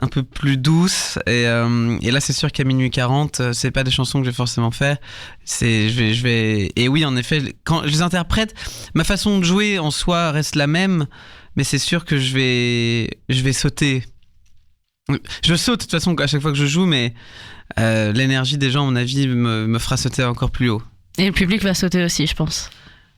un peu plus douces. Et là, c'est sûr qu'à minuit 40, c'est pas des chansons que j'ai forcément fait. Je vais. Et oui, en effet, quand je les interprète, ma façon de jouer en soi reste la même, mais c'est sûr que je vais sauter. Je saute de toute façon à chaque fois que je joue, mais l'énergie des gens, à mon avis, me fera sauter encore plus haut. Et le public va sauter aussi, je pense.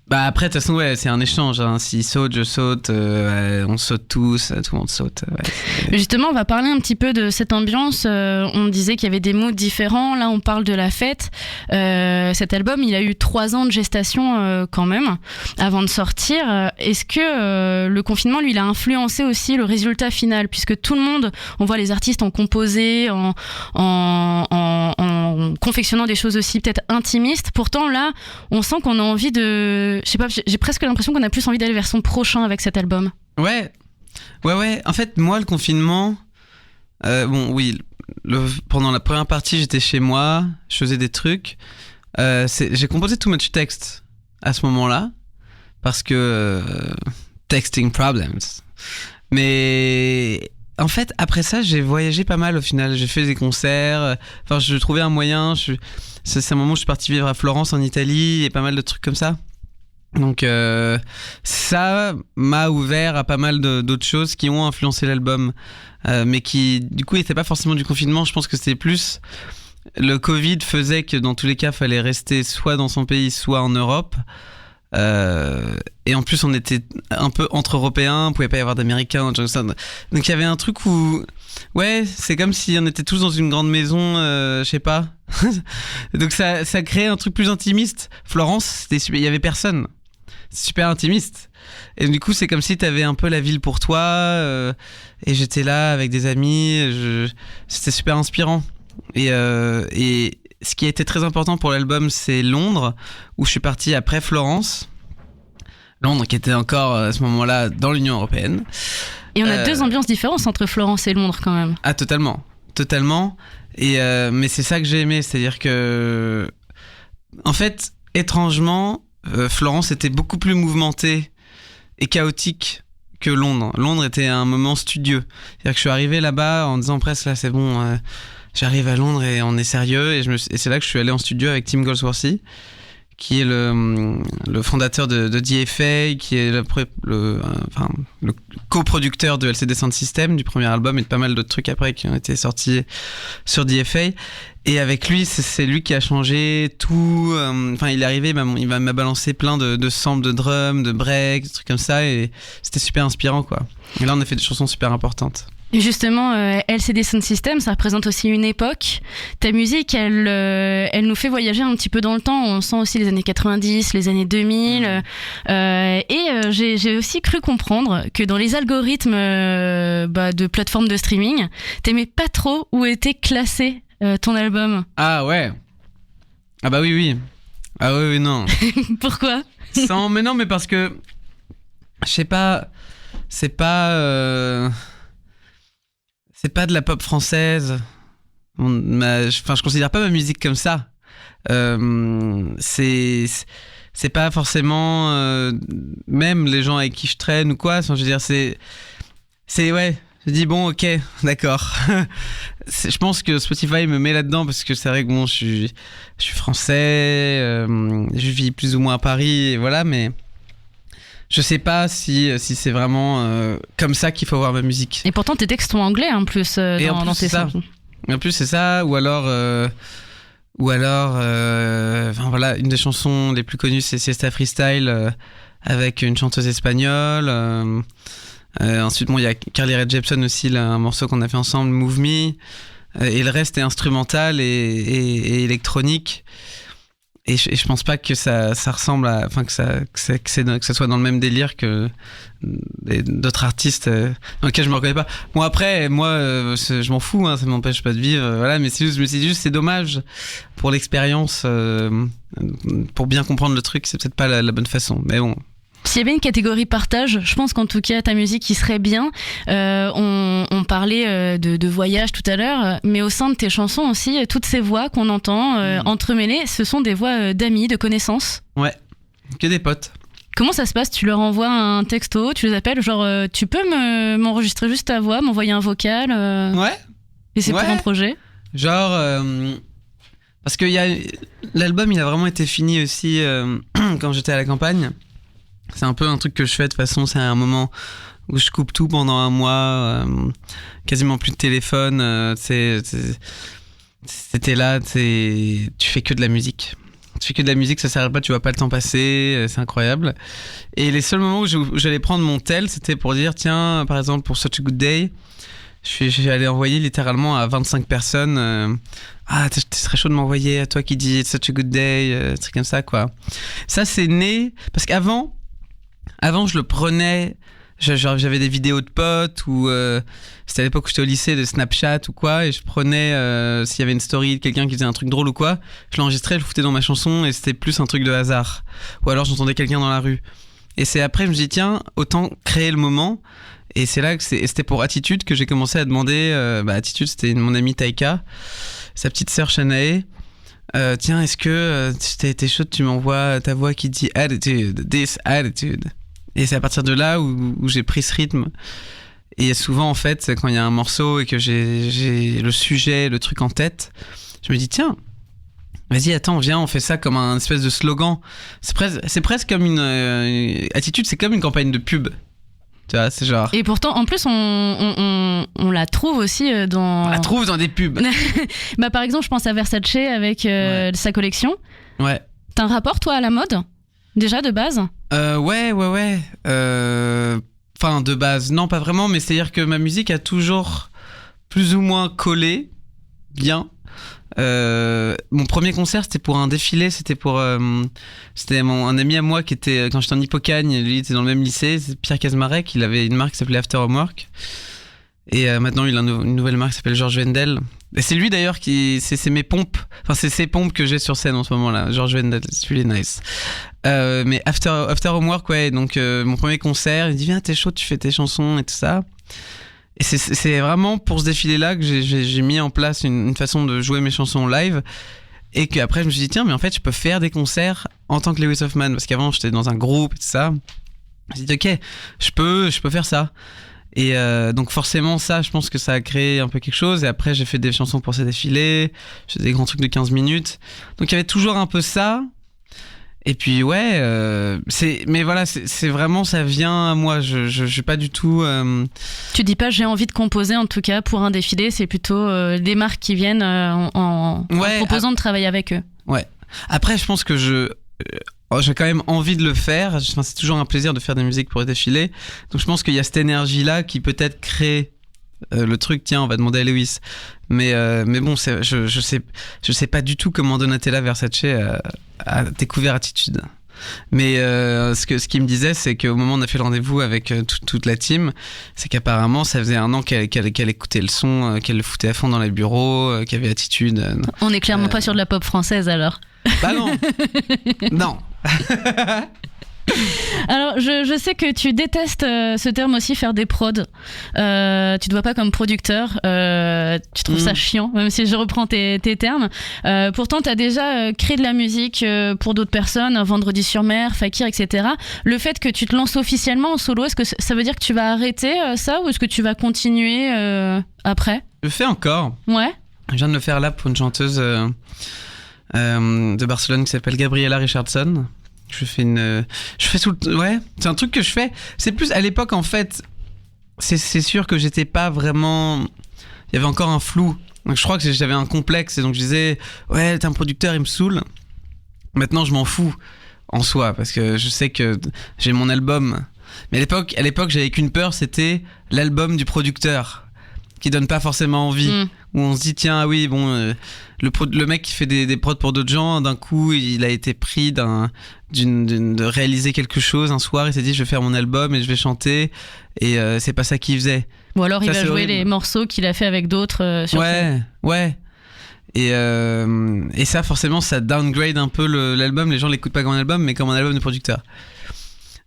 Bah après, de toute façon, ouais, c'est un échange. Hein. S'ils sautent, je saute, on saute tous, tout le monde saute. Ouais. Justement, on va parler un petit peu de cette ambiance. On disait qu'il y avait des moods différents. Là, on parle de la fête. Cet album, il a eu 3 ans de gestation quand même, avant de sortir. Est-ce que le confinement, lui, il a influencé aussi le résultat final ? Puisque tout le monde, on voit les artistes en composer, en confectionnant des choses aussi peut-être intimistes. Pourtant, là, on sent qu'on a envie de... Je sais pas, j'ai presque l'impression qu'on a plus envie d'aller vers son prochain avec cet album. Ouais. En fait, moi, le confinement... pendant la première partie, j'étais chez moi, je faisais des trucs. J'ai composé Too Much Text à ce moment-là, parce que... texting problems. Mais... En fait, après ça, j'ai voyagé pas mal au final. J'ai fait des concerts. Enfin, je trouvais un moyen. C'est un moment où je suis parti vivre à Florence, en Italie, et pas mal de trucs comme ça. Donc ça m'a ouvert à pas mal d'autres choses qui ont influencé l'album, mais qui du coup n'étaient pas forcément du confinement. Je pense que c'était plus le Covid faisait que dans tous les cas fallait rester soit dans son pays soit en Europe, Et en plus, on était un peu entre Européens, il pouvait pas y avoir d'Américains. Donc il y avait un truc où, ouais, c'est comme si on était tous dans une grande maison, je sais pas. Donc ça créait un truc plus intimiste. Florence, il y avait personne. C'est super intimiste. Et du coup, c'est comme si t'avais un peu la ville pour toi. Et j'étais là avec des amis. C'était super inspirant. Et ce qui a été très important pour l'album, c'est Londres, où je suis parti après Florence. Londres qui était encore à ce moment-là dans l'Union européenne. Et on a deux ambiances différentes entre Florence et Londres quand même. Ah, totalement. Et mais c'est ça que j'ai aimé, c'est-à-dire que, en fait, étrangement, Florence était beaucoup plus mouvementée et chaotique que Londres. Londres était un moment studieux. C'est-à-dire que je suis arrivé là-bas en disant presque là c'est bon, j'arrive à Londres et on est sérieux. Et c'est là que je suis allé en studio avec Tim Goldsworthy, qui est le fondateur de DFA, qui est le coproducteur de LCD Sound System, du premier album, et de pas mal d'autres trucs après qui ont été sortis sur DFA. Et avec lui, c'est lui qui a changé tout. Enfin, il est arrivé, il m'a balancé plein de samples de drums, de breaks, des trucs comme ça, et c'était super inspirant, quoi. Et là, on a fait des chansons super importantes. Et justement, LCD Sound System, ça représente aussi une époque. Ta musique, elle nous fait voyager un petit peu dans le temps. On sent aussi les années 90, les années 2000. J'ai aussi cru comprendre que dans les algorithmes de plateformes de streaming, t'aimais pas trop où était classé ton album. Ah ouais. Ah bah oui. Ah oui, non. Pourquoi ? Mais non, mais parce que, je sais pas, c'est pas de la pop française. Je considère pas ma musique comme ça. C'est pas forcément même les gens avec qui je traîne ou quoi. Enfin, je veux dire, c'est ouais. Je dis bon, ok, d'accord. Je pense que Spotify me met là-dedans parce que c'est vrai que bon, je suis français, je vis plus ou moins à Paris, et voilà, mais je sais pas si c'est vraiment comme ça qu'il faut voir ma musique. Et pourtant, tes textes sont anglais en plus dans tes sons. En plus, c'est ça, ou alors, enfin voilà, une des chansons les plus connues, c'est Siesta Freestyle avec une chanteuse espagnole. Ensuite, bon, il y a Carly Rae Jepsen aussi, là, un morceau qu'on a fait ensemble, Move Me. Et le reste est instrumental et électronique. Et je pense pas que ça ressemble à, enfin que ça soit dans le même délire que d'autres artistes dans lesquels je me reconnais pas. Bon après, moi, je m'en fous, hein, ça m'empêche pas de vivre, voilà. Mais c'est juste, c'est dommage pour l'expérience, pour bien comprendre le truc, c'est peut-être pas la bonne façon. Mais bon. S'il y avait une catégorie partage, je pense qu'en tout cas ta musique qui serait bien. On parlait de voyage tout à l'heure, mais au sein de tes chansons aussi, toutes ces voix qu'on entend entremêlées, ce sont des voix d'amis, de connaissances. Ouais, que des potes. Comment ça se passe ? Tu leur envoies un texto, tu les appelles, genre tu peux m'enregistrer juste ta voix, m'envoyer un vocal Ouais. Et c'est pour un projet ? Genre, parce que l'album il a vraiment été fini aussi quand j'étais à la campagne. C'est un peu un truc que je fais de toute façon, c'est un moment où je coupe tout pendant un mois, quasiment plus de téléphone, c'était là, tu fais que de la musique. Tu fais que de la musique, ça s'arrête pas, tu vois pas le temps passer, c'est incroyable. Et les seuls moments où j'allais prendre mon tel, c'était pour dire, tiens, par exemple pour Such a Good Day, je suis allé envoyer littéralement à 25 personnes, tu serais chaud de m'envoyer à toi qui dis Such a Good Day, truc comme ça, quoi. Ça, c'est né, parce qu'avant, je le prenais, j'avais des vidéos de potes ou c'était à l'époque où j'étais au lycée, de Snapchat ou quoi, et je prenais s'il y avait une story de quelqu'un qui faisait un truc drôle ou quoi, je l'enregistrais, je le foutais dans ma chanson et c'était plus un truc de hasard. Ou alors j'entendais quelqu'un dans la rue. Et c'est après je me dis tiens, autant créer le moment. Et c'est là que c'était pour Attitude que j'ai commencé à demander. Attitude, c'était mon amie Taika, sa petite sœur Shanae. Tiens, est-ce que t'es chaud, tu m'envoies ta voix qui dit Attitude, this attitude. Et c'est à partir de là où j'ai pris ce rythme. Et souvent, en fait, quand il y a un morceau et que j'ai le sujet, le truc en tête, je me dis, tiens, vas-y, attends, viens, on fait ça comme un espèce de slogan. C'est presque comme une Attitude, c'est comme une campagne de pub. Tu vois, c'est genre... Et pourtant, en plus, on la trouve aussi dans... On la trouve dans des pubs. Par exemple, je pense à Versace avec sa collection. Ouais. T'as un rapport, toi, à la mode ? déjà de base? Ouais. Enfin, de base, non, pas vraiment, mais c'est-à-dire que ma musique a toujours plus ou moins collé bien. Mon premier concert, c'était pour un défilé, c'était un ami à moi qui était, quand j'étais en Hippocagne, lui était dans le même lycée, c'est Pierre Kazmarek, il avait une marque qui s'appelait After Homework. Et maintenant, il a une nouvelle marque qui s'appelle Georges Wendel. Et c'est lui d'ailleurs c'est mes pompes. Enfin, c'est ces pompes que j'ai sur scène en ce moment-là. Georges Wendel, c'est really nice. Mais After Homework, ouais. Donc, mon premier concert, il dit viens, t'es chaud, tu fais tes chansons et tout ça. Et c'est vraiment pour ce défilé-là que j'ai mis en place une façon de jouer mes chansons live. Et qu'après, je me suis dit tiens, mais en fait, je peux faire des concerts en tant que Lewis Hoffman. Parce qu'avant, j'étais dans un groupe et tout ça. Je me suis dit ok, je peux faire ça. Et donc forcément ça, je pense que ça a créé un peu quelque chose. Et après j'ai fait des chansons pour ces défilés, j'ai fait des grands trucs de 15 minutes. Donc il y avait toujours un peu ça. Et puis ouais, mais voilà, c'est vraiment, ça vient à moi. Je suis pas du tout... Tu dis pas j'ai envie de composer en tout cas pour un défilé, c'est plutôt des marques qui viennent en proposant de travailler avec eux. Ouais. Après je pense que j'ai quand même envie de le faire. Enfin, c'est toujours un plaisir de faire des musiques pour les défilés. Donc je pense qu'il y a cette énergie-là qui peut-être crée le truc. Tiens, on va demander à Lewis. Mais bon, je sais pas du tout comment Donatella Versace a découvert Attitude. Mais ce qu'il me disait, c'est qu'au moment où on a fait le rendez-vous avec toute la team, c'est qu'apparemment ça faisait 1 an qu'elle écoutait le son, qu'elle le foutait à fond dans les bureaux, qu'il y avait Attitude. On n'est clairement pas sur de la pop française alors. Bah non. Non. Alors, je sais que tu détestes ce terme aussi, faire des prods. Tu te vois pas comme producteur. Tu trouves ça chiant, même si je reprends tes termes. Pourtant, tu as déjà créé de la musique pour d'autres personnes, Vendredi sur Mer, Fakir, etc. Le fait que tu te lances officiellement en solo, est-ce que ça veut dire que tu vas arrêter ça ou est-ce que tu vas continuer après? Je le fais encore. Ouais. Je viens de le faire là pour une chanteuse de Barcelone qui s'appelle Gabriela Richardson. Ouais, c'est un truc que je fais. C'est plus à l'époque en fait. C'est sûr que j'étais pas vraiment. Il y avait encore un flou. Donc je crois que j'avais un complexe et donc je disais ouais, t'es un producteur, il me saoule. Maintenant je m'en fous en soi parce que je sais que j'ai mon album. Mais à l'époque j'avais qu'une peur, c'était l'album du producteur qui donne pas forcément envie. Où on se dit tiens ah oui bon le mec qui fait des prods pour d'autres gens, d'un coup il a été pris de réaliser quelque chose un soir, il s'est dit je vais faire mon album et je vais chanter et c'est pas ça qu'il faisait. Ou alors il va jouer les morceaux qu'il a fait avec d'autres sur scène. Ouais. Et ça forcément ça downgrade un peu l'album, les gens l'écoutent pas comme un album mais comme un album de producteur.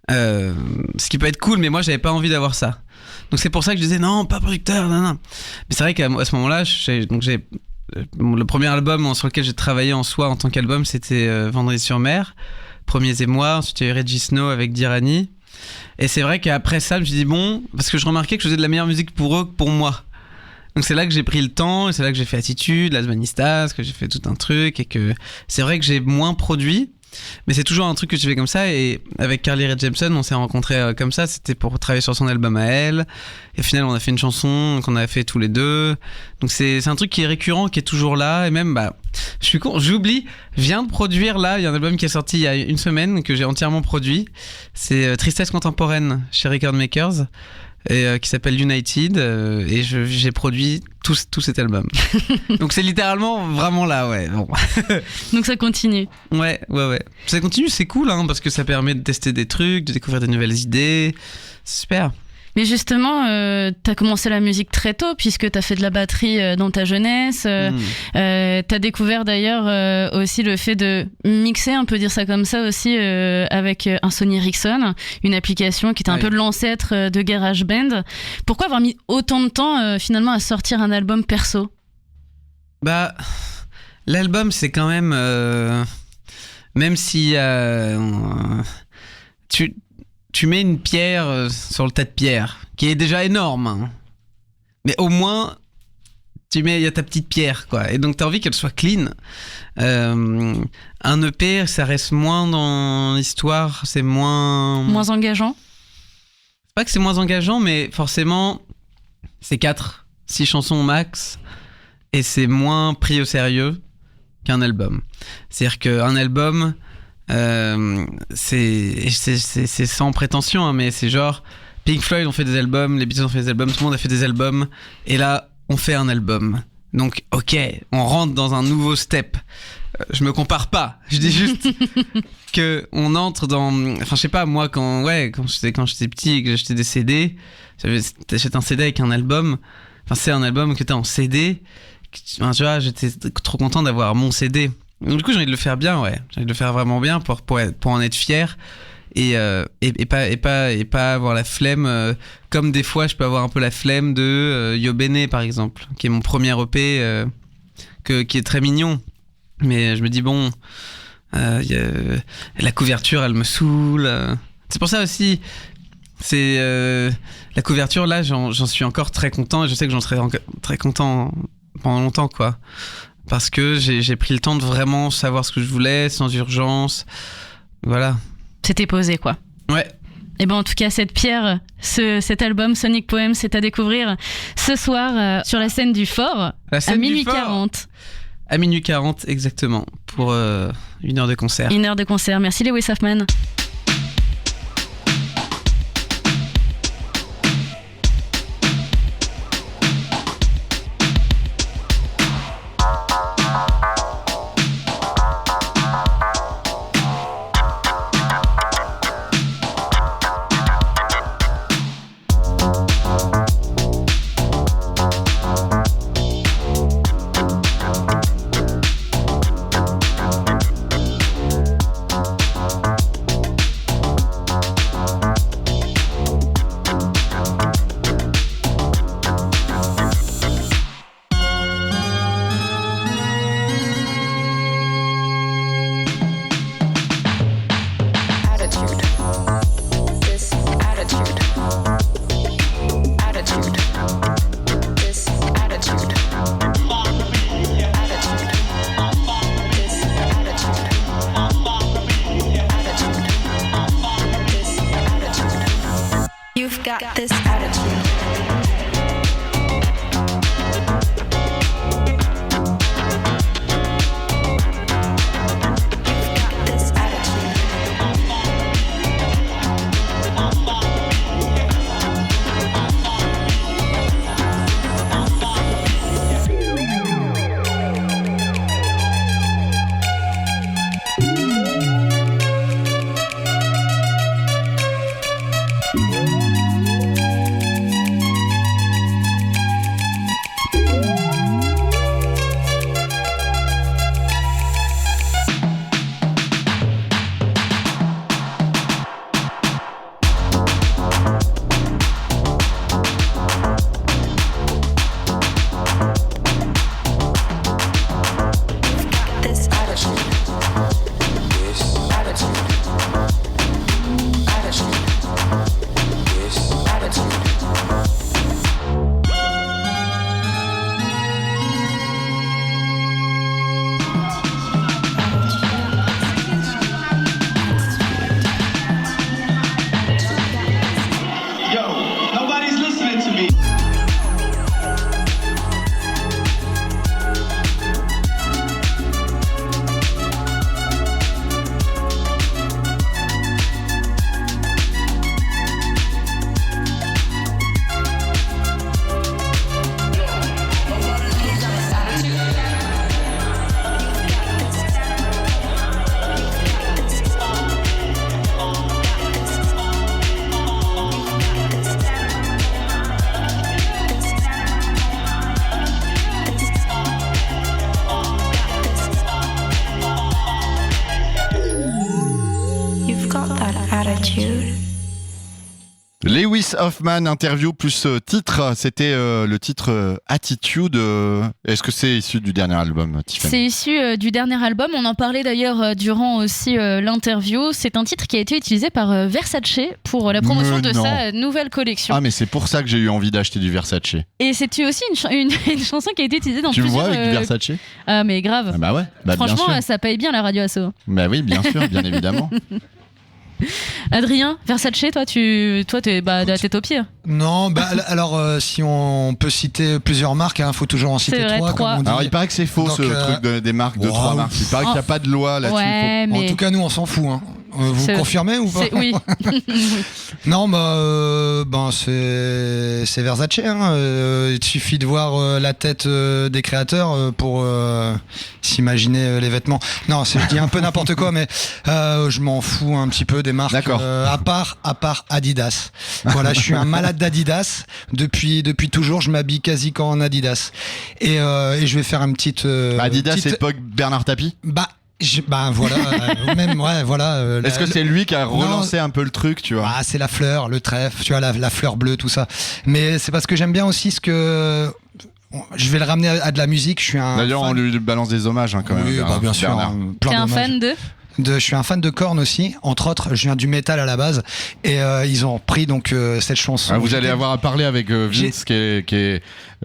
Ce qui peut être cool mais moi j'avais pas envie d'avoir ça. Donc c'est pour ça que je disais non, pas producteur, non. Mais c'est vrai qu'à ce moment-là, le premier album sur lequel j'ai travaillé en soi en tant qu'album, c'était Vendredi sur Mer, Premiers émois. Ensuite il y a eu Reggie Snow avec Dirani. Et c'est vrai qu'après ça, je me suis dit bon, parce que je remarquais que je faisais de la meilleure musique pour eux que pour moi. Donc c'est là que j'ai pris le temps, et c'est là que j'ai fait Attitude, Las Manistas, que j'ai fait tout un truc, et que c'est vrai que j'ai moins produit. Mais c'est toujours un truc que je fais comme ça. Et avec Carly Rae Jepsen, on s'est rencontrés comme ça. C'était pour travailler sur son album à elle. Et au final, on a fait une chanson qu'on a fait tous les deux. Donc c'est un truc qui est récurrent, qui est toujours là. Et même, je suis con, j'oublie. Je viens de produire là. Il y a un album qui est sorti il y a une semaine que j'ai entièrement produit. C'est Tristesse contemporaine chez Record Makers. Et qui s'appelle United et j'ai produit tout cet album. Donc c'est littéralement vraiment là, ouais. Bon. Donc ça continue. Ouais. Ça continue, c'est cool parce que ça permet de tester des trucs, de découvrir des nouvelles idées. C'est super. Mais justement, t'as commencé la musique très tôt puisque t'as fait de la batterie dans ta jeunesse. T'as découvert d'ailleurs aussi le fait de mixer, on peut dire ça comme ça aussi, avec un Sony Ericsson, une application qui était un peu de l'ancêtre de GarageBand. Pourquoi avoir mis autant de temps finalement à sortir un album perso? L'album c'est quand même... même si... Tu mets une pierre sur le tas de pierres, qui est déjà énorme. Mais au moins, il y a ta petite pierre, quoi. Et donc, t'as envie qu'elle soit clean. Un EP, ça reste moins dans l'histoire, c'est moins... Moins engageant? C'est pas que c'est moins engageant, mais forcément, c'est 4-6 chansons max, et c'est moins pris au sérieux qu'un album. C'est-à-dire qu'un album... c'est sans prétention, hein, mais c'est genre Pink Floyd ont fait des albums, les Beatles ont fait des albums, tout le monde a fait des albums, et là on fait un album. Donc ok, on rentre dans un nouveau step. Je me compare pas, je dis juste que on entre dans, enfin je sais pas, moi quand j'étais petit et que j'achetais des CD, t'achètes un CD avec un album, enfin c'est un album que t'as en CD, enfin, tu vois, j'étais trop content d'avoir mon CD. Donc du coup j'ai envie de le faire bien, j'ai envie de le faire vraiment bien pour en être fier. Et pas avoir la flemme, comme des fois je peux avoir un peu la flemme de Yo Bene par exemple, qui est mon premier EP, qui est très mignon, mais je me dis bon, la couverture elle me saoule, c'est pour ça aussi, c'est la couverture là, j'en suis encore très content, et je sais que j'en serai très content pendant longtemps, quoi, parce que j'ai pris le temps de vraiment savoir ce que je voulais sans urgence, voilà. C'était posé, quoi. Ouais. Et ben en tout cas, cette pierre, cet album Sonic Poems, c'est à découvrir ce soir sur la scène du Fort, à minuit 40. À minuit 40, exactement, pour 1 heure de concert. 1 heure de concert. Merci Lewis Hoffman. Lewis Hoffman, interview plus titre, c'était le titre Attitude. Est-ce que c'est issu du dernier album, Tiffany ? C'est issu du dernier album, on en parlait d'ailleurs durant aussi l'interview. C'est un titre qui a été utilisé par Versace pour la promotion de sa nouvelle collection. Ah mais c'est pour ça que j'ai eu envie d'acheter du Versace. Et c'est aussi une chanson qui a été utilisée dans plusieurs... Tu me vois avec du Versace ? Ah mais grave. Ah bah ouais, bah franchement bien sûr. ça paye bien la radio Asso. Bah oui, bien sûr, bien évidemment. Adrien, Versace, toi, t'es au pied. Non, alors si on peut citer plusieurs marques, il faut toujours en citer vrai, 3. Comme on dit. Alors il paraît que c'est faux ce truc des marques de 3 marques. Il paraît qu'il n'y a pas de loi là-dessus. Ouais, mais... En tout cas, nous on s'en fout. Hein. Vous confirmez ou pas? Oui. Non, c'est Versace. Hein. Il suffit de voir la tête des créateurs pour s'imaginer les vêtements. Non, je dis un peu n'importe quoi, mais je m'en fous un petit peu des marques. D'accord. À part Adidas. Voilà, je suis un malade d'Adidas. Depuis toujours, je m'habille quasi qu'en Adidas. Et je vais faire une petite. Adidas époque Bernard Tapie. Voilà. Est-ce que c'est lui qui a relancé un peu le truc, tu vois? C'est la fleur, le trèfle, tu vois, la fleur bleue, tout ça. Mais c'est parce que j'aime bien aussi ce que... Je vais le ramener à de la musique. D'ailleurs, on lui balance des hommages quand même. Oui, bien sûr. T'es un fan de Je suis un fan de Korn aussi, entre autres. Je viens du métal à la base et ils ont pris donc cette chanson. Vous allez avoir à parler avec Vince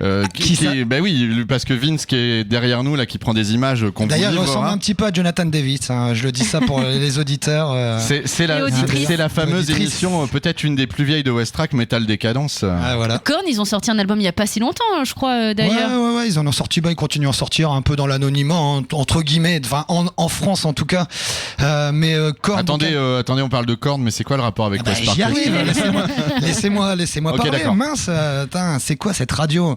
oui, parce que Vince qui est derrière nous là, qui prend des images qu'on D'ailleurs, il vous ressemble un petit peu à Jonathan Davis. Hein. Je le dis ça pour les auditeurs. C'est la fameuse émission, peut-être une des plus vieilles de Westrack, Metal Décadence. Voilà. Korn, ils ont sorti un album il y a pas si longtemps, je crois d'ailleurs. Ouais, ils en ont sorti. Ils continuent à en sortir un peu dans l'anonymat, entre guillemets. Enfin, en France en tout cas. Mais Korn. Attendez, on parle de Korn, mais c'est quoi le rapport avec Westrack? J'y arrive. Laissez-moi okay, parler. D'accord. Mince, c'est quoi cette radio?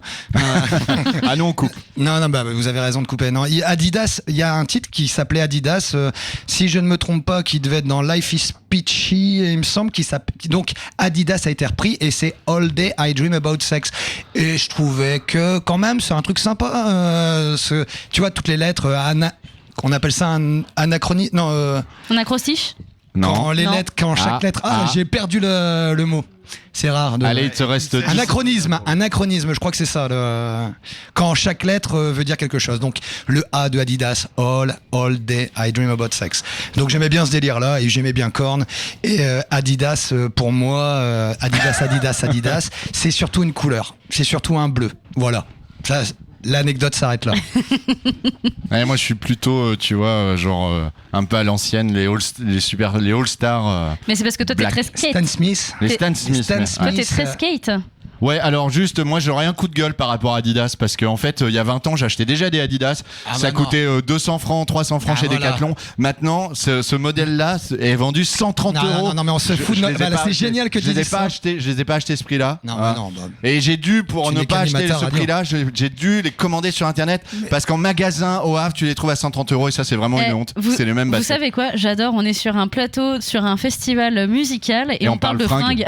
Ah non, on coupe. Non, vous avez raison de couper. Non, Adidas, il y a un titre qui s'appelait Adidas, si je ne me trompe pas, qui devait être dans Life is Peachy, il me semble, donc Adidas a été repris et c'est All Day I Dream About Sex. Et je trouvais que quand même c'est un truc sympa. Tu vois, toutes les lettres, on appelle ça un anachronisme. Non. Un acrostiche? Non. Quand chaque lettre. J'ai perdu le mot. C'est rare. Allez, il te reste 10. Anachronisme, je crois que c'est ça. Quand chaque lettre veut dire quelque chose. Donc, le A de Adidas, all day, I dream about sex. Donc, j'aimais bien ce délire-là et j'aimais bien Korn. Et Adidas, pour moi, Adidas, c'est surtout une couleur. C'est surtout un bleu. Voilà. Ça, l'anecdote s'arrête là. Moi, je suis plutôt, tu vois, un peu à l'ancienne, les All-Stars. Mais c'est parce que toi, t'es très skate. Stan Smith. Les Stan Smith. Toi, t'es très skate. Ouais, alors juste, moi j'aurais un coup de gueule par rapport à Adidas parce qu'en fait, il y a 20 ans, j'achetais déjà des Adidas. Ça coûtait 200 francs, 300 francs chez Decathlon. Maintenant, ce modèle-là est vendu 130 euros. Non, mais on se fout de c'est génial que tu dises ça. Je les ai pas achetés ce prix-là. Non. Et j'ai dû, pour ne pas acheter ce prix-là, j'ai dû les commander sur Internet parce qu'en magasin au Havre, tu les trouves à 130 euros et ça, c'est vraiment une honte. C'est les mêmes baskets. Vous savez quoi? J'adore, on est sur un plateau, sur un festival musical et on parle de fringues.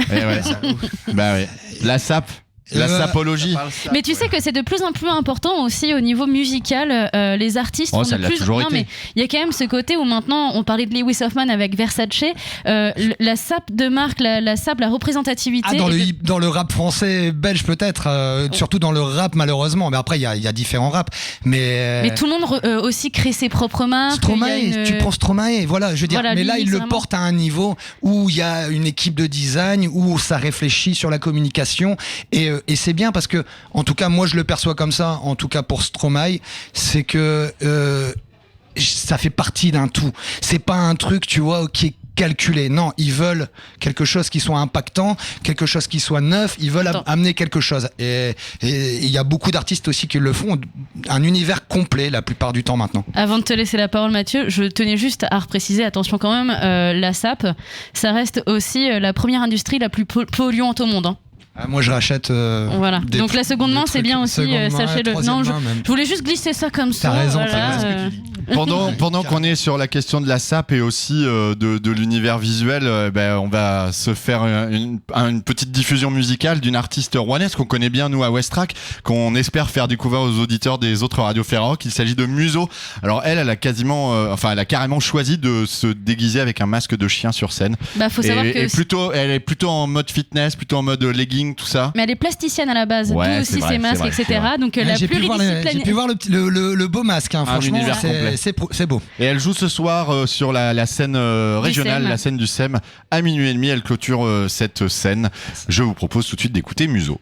Bah ouais. La sape. La sapologie. Mais tu sais que c'est de plus en plus important aussi au niveau musical. Les artistes font de plus. Non, mais il y a quand même ce côté où maintenant on parlait de Lewis Hoffman avec Versace. La sape de marque, la sape, la représentativité. Dans le rap français, belge peut-être, surtout dans le rap malheureusement. Mais après il y a différents raps. Mais tout le monde aussi crée ses propres marques. Stromae, tu prends Stromae, voilà, je veux dire. Mais là il le porte à un niveau où il y a une équipe de design, où ça réfléchit sur la communication et c'est bien parce que, en tout cas, moi je le perçois comme ça, en tout cas pour Stromae, c'est que ça fait partie d'un tout. C'est pas un truc, tu vois, qui est calculé. Non, ils veulent quelque chose qui soit impactant, quelque chose qui soit neuf, ils veulent amener quelque chose. Et il y a beaucoup d'artistes aussi qui le font, un univers complet la plupart du temps maintenant. Avant de te laisser la parole Mathieu, je tenais juste à repréciser, attention quand même, la sape, ça reste aussi la première industrie la plus polluante au monde. Hein. Moi je rachète. Voilà. Donc la seconde main c'est bien aussi, sachez-le. Non, je voulais juste glisser ça comme ça. T'as raison. Pendant qu'on est sur la question de la sape et aussi de l'univers visuel, on va se faire une petite diffusion musicale d'une artiste rouennaise qu'on connaît bien nous à Westrack, qu'on espère faire découvrir aux auditeurs des autres radios Ferroc. Il s'agit de Muso. Alors elle a carrément choisi de se déguiser avec un masque de chien sur scène. Faut savoir que elle est plutôt en mode fitness, plutôt en mode legging, tout ça. Mais elle est plasticienne à la base, d'où aussi ses masques, etc. Donc la pluridisciplinaire. J'ai pu voir le beau masque, hein, franchement, c'est beau. Et elle joue ce soir sur la scène régionale, la scène du SEM, à minuit et demi. Elle clôture cette scène. Je vous propose tout de suite d'écouter Muso.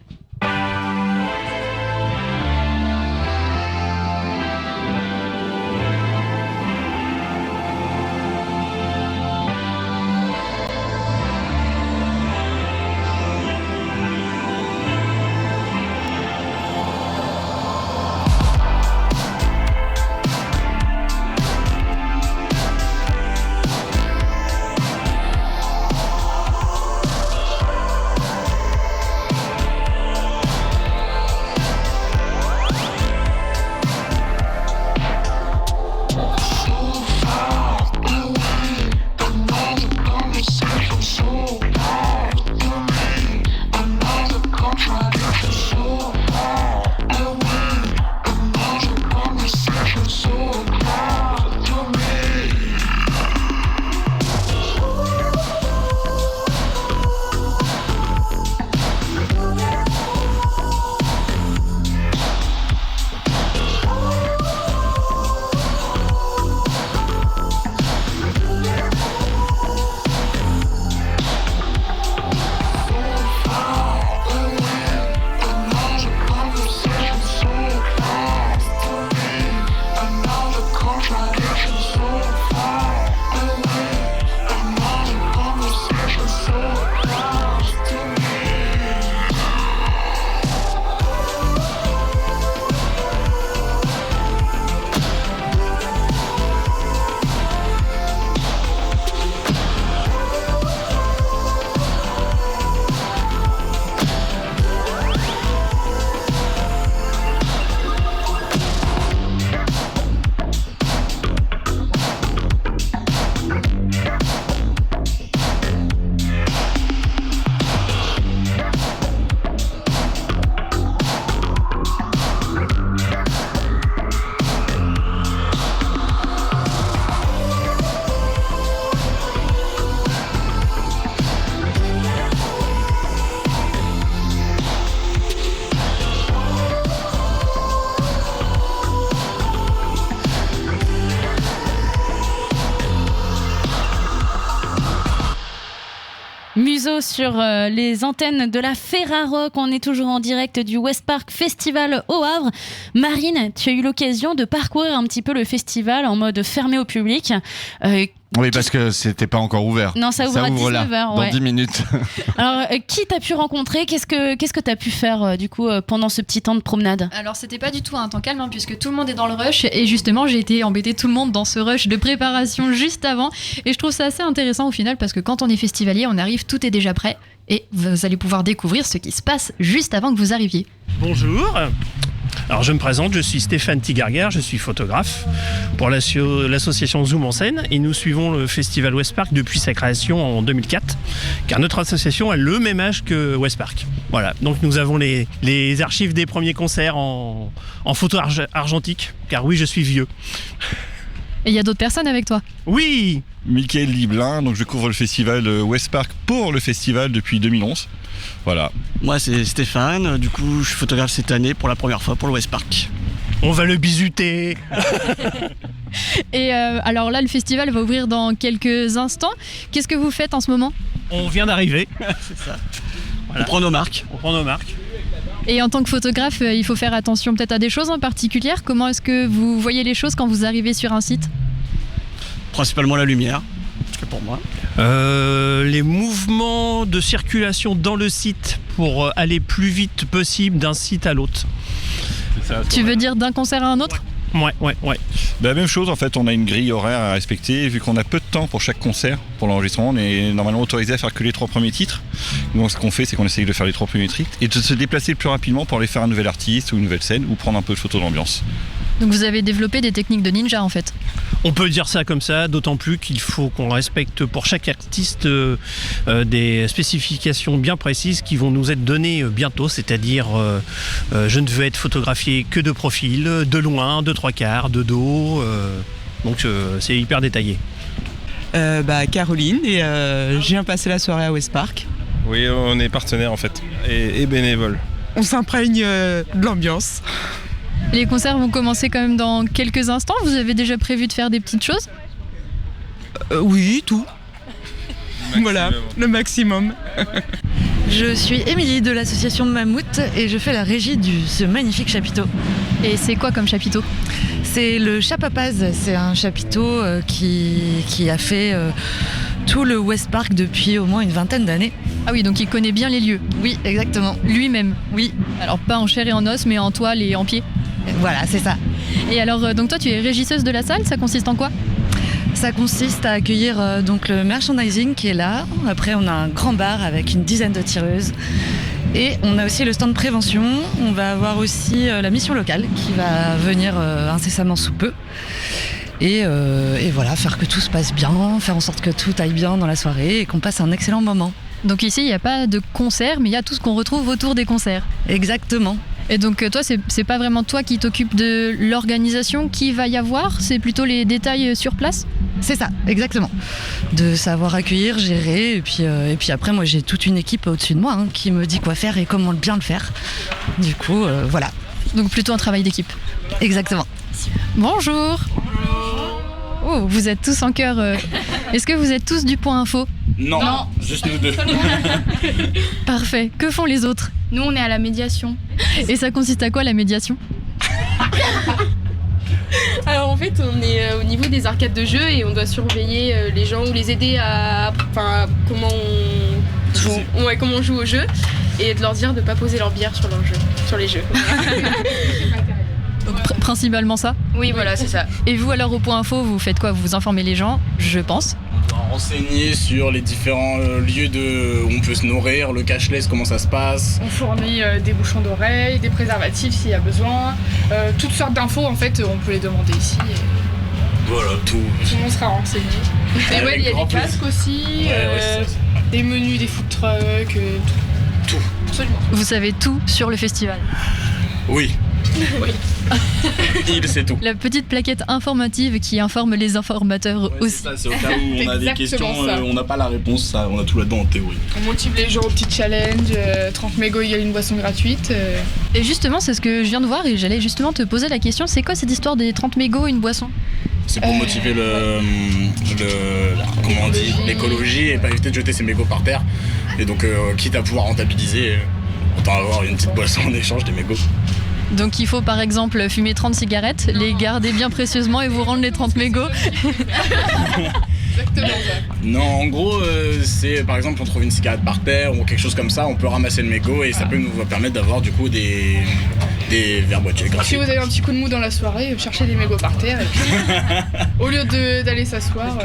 réseaux, sur les antennes de la Ferrarock. On est toujours en direct du West Park Festival au Havre. Marine, tu as eu l'occasion de parcourir un petit peu le festival en mode fermé au public. Oui, parce que c'était pas encore ouvert. Non, ça ouvre à 19h. Dans 10 minutes. Alors, qui t'as pu rencontrer ? Qu'est-ce que t'as pu faire du coup pendant ce petit temps de promenade ? Alors, c'était pas du tout un temps calme, hein, puisque tout le monde est dans le rush. Et justement, j'ai été embêter tout le monde dans ce rush de préparation juste avant. Et je trouve ça assez intéressant au final, parce que quand on est festivalier, on arrive, tout est déjà prêt. Et vous allez pouvoir découvrir ce qui se passe juste avant que vous arriviez. Bonjour. Alors je me présente, je suis Stéphane Tigarguer, je suis photographe pour l'association Zoom en scène et nous suivons le festival West Park depuis sa création en 2004, car notre association a le même âge que West Park. Voilà, donc nous avons les archives des premiers concerts en photo argentique, car oui, je suis vieux. Et il y a d'autres personnes avec toi ? Oui. Mickaël Liblin, donc je couvre le festival West Park pour le festival depuis 2011. Voilà. Moi c'est Stéphane, du coup je suis photographe cette année pour la première fois pour le West Park. On va le bisuter. Et alors là le festival va ouvrir dans quelques instants. Qu'est-ce que vous faites en ce moment ? On vient d'arriver. C'est ça. Voilà. On prend nos marques. Et en tant que photographe, il faut faire attention peut-être à des choses en particulier. Comment est-ce que vous voyez les choses quand vous arrivez sur un site ? Principalement la lumière, parce que pour moi. Les mouvements de circulation dans le site pour aller plus vite possible d'un site à l'autre. Tu veux dire d'un concert à un autre ? Ouais. La même chose, en fait, on a une grille horaire à respecter. Vu qu'on a peu de temps pour chaque concert, pour l'enregistrement, on est normalement autorisé à faire que les 3 premiers titres. Donc ce qu'on fait, c'est qu'on essaye de faire les 3 premiers titres et de se déplacer le plus rapidement pour aller faire un nouvel artiste ou une nouvelle scène ou prendre un peu de photos d'ambiance. Donc vous avez développé des techniques de ninja en fait. On peut dire ça comme ça, d'autant plus qu'il faut qu'on respecte pour chaque artiste des spécifications bien précises qui vont nous être données bientôt, c'est-à-dire je ne veux être photographié que de profil, de loin, de 3/4, de dos, donc c'est hyper détaillé. Caroline, et je viens passer la soirée à West Park. Oui, on est partenaire en fait, et bénévole. On s'imprègne de l'ambiance. Les concerts vont commencer quand même dans quelques instants. Vous avez déjà prévu de faire des petites choses ? Oui, tout. Voilà, le maximum. Je suis Émilie de l'association de Mammouth et je fais la régie de ce magnifique chapiteau. Et c'est quoi comme chapiteau ? C'est le Chapapaz, c'est un chapiteau qui a fait tout le West Park depuis au moins une 20aine d'années. Ah oui, donc il connaît bien les lieux. Oui, exactement. Lui-même. Oui. Alors pas en chair et en os, mais en toile et en pied. Voilà, c'est ça. Et alors, donc toi, tu es régisseuse de la salle, ça consiste en quoi ? Ça consiste à accueillir donc le merchandising qui est là. Après, on a un grand bar avec une dizaine de tireuses. Et on a aussi le stand prévention. On va avoir aussi la mission locale qui va venir incessamment sous peu. Et voilà, faire que tout se passe bien, faire en sorte que tout aille bien dans la soirée et qu'on passe un excellent moment. Donc ici, il n'y a pas de concert, mais il y a tout ce qu'on retrouve autour des concerts. Exactement. Et donc toi, c'est pas vraiment toi qui t'occupes de l'organisation qu'il va y avoir, c'est plutôt les détails sur place ? C'est ça, exactement. De savoir accueillir, gérer, et puis après, moi j'ai toute une équipe au-dessus de moi qui me dit quoi faire et comment bien le faire. Du coup, voilà. Donc plutôt un travail d'équipe. Exactement. Bonjour. Oh, vous êtes tous en chœur. Est-ce que vous êtes tous du Point Info ? Non, juste nous deux. Parfait. Que font les autres ? Nous, on est à la médiation. Et ça consiste à quoi la médiation ? Alors en fait, on est au niveau des arcades de jeu et on doit surveiller les gens ou les aider à comment on joue au jeu et de leur dire de ne pas poser leur bière sur les jeux. Donc, principalement ça ? Oui, voilà, c'est ça. Et vous alors au Point Info, vous faites quoi ? Vous informez les gens, je pense ? Renseigner sur les différents lieux où on peut se nourrir, le cashless, comment ça se passe. On fournit des bouchons d'oreilles, des préservatifs s'il y a besoin, toutes sortes d'infos en fait, on peut les demander ici. Voilà, tout. Tout le monde sera renseigné. Et ouais, il y a des casques aussi, des menus, des food trucks, tout. Absolument. Vous savez tout sur le festival ? Oui. Oui. Il sait tout. La petite plaquette informative qui informe les informateurs aussi. C'est au cas où on a des questions, on n'a pas la réponse, ça, on a tout là-dedans en théorie. On motive les gens au petit challenge, 30 mégots égale une boisson gratuite. Et justement, c'est ce que je viens de voir et j'allais justement te poser la question, c'est quoi cette histoire des 30 mégots, une boisson ? C'est pour motiver l'écologie et pas éviter de jeter ses mégots par terre. Et donc, quitte à pouvoir rentabiliser, autant avoir une petite boisson en échange des mégots. Donc il faut par exemple fumer 30 cigarettes, les garder bien précieusement et vous rendre les 30 mégots. Exactement ça. Non, en gros, c'est par exemple on trouve une cigarette par terre ou quelque chose comme ça, on peut ramasser le mégot et ça peut nous permettre d'avoir du coup des verres boîtiers gratuits. Si vous avez un petit coup de mou dans la soirée, cherchez des mégots par terre et puis au lieu d'aller s'asseoir.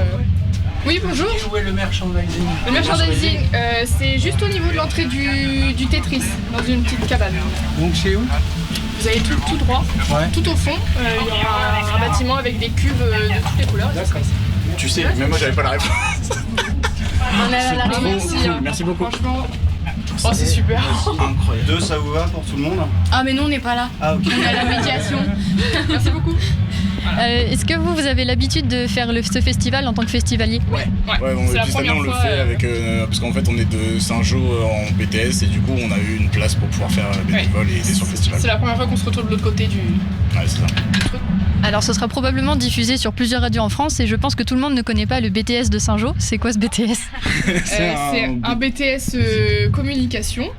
Oui, bonjour. Où est le merchandising? Le merchandising, c'est juste au niveau de l'entrée du Tetris, dans une petite cabane. Donc c'est où? Vous allez tout droit, tout au fond, il y aura un bâtiment avec des cubes de toutes les couleurs. Tu sais, même moi j'avais pas la réponse. On est à la Merci, merci beaucoup. Franchement, oh c'est super. Incroyable. 2, ça vous va pour tout le monde? Ah mais nous on n'est pas là. Ah ok. On est à la médiation. Merci beaucoup. Est-ce que vous avez l'habitude de faire ce festival en tant que festivalier? Ouais, cette année on le fait avec parce qu'en fait on est de Saint-Jean en BTS et du coup on a eu une place pour pouvoir faire bénévole et aider sur le festival. C'est la première fois qu'on se retrouve de l'autre côté du... Ouais, c'est ça. Alors ce sera probablement diffusé sur plusieurs radios en France et je pense que tout le monde ne connaît pas le BTS de Saint-Jean. C'est quoi ce BTS? C'est un BTS communication.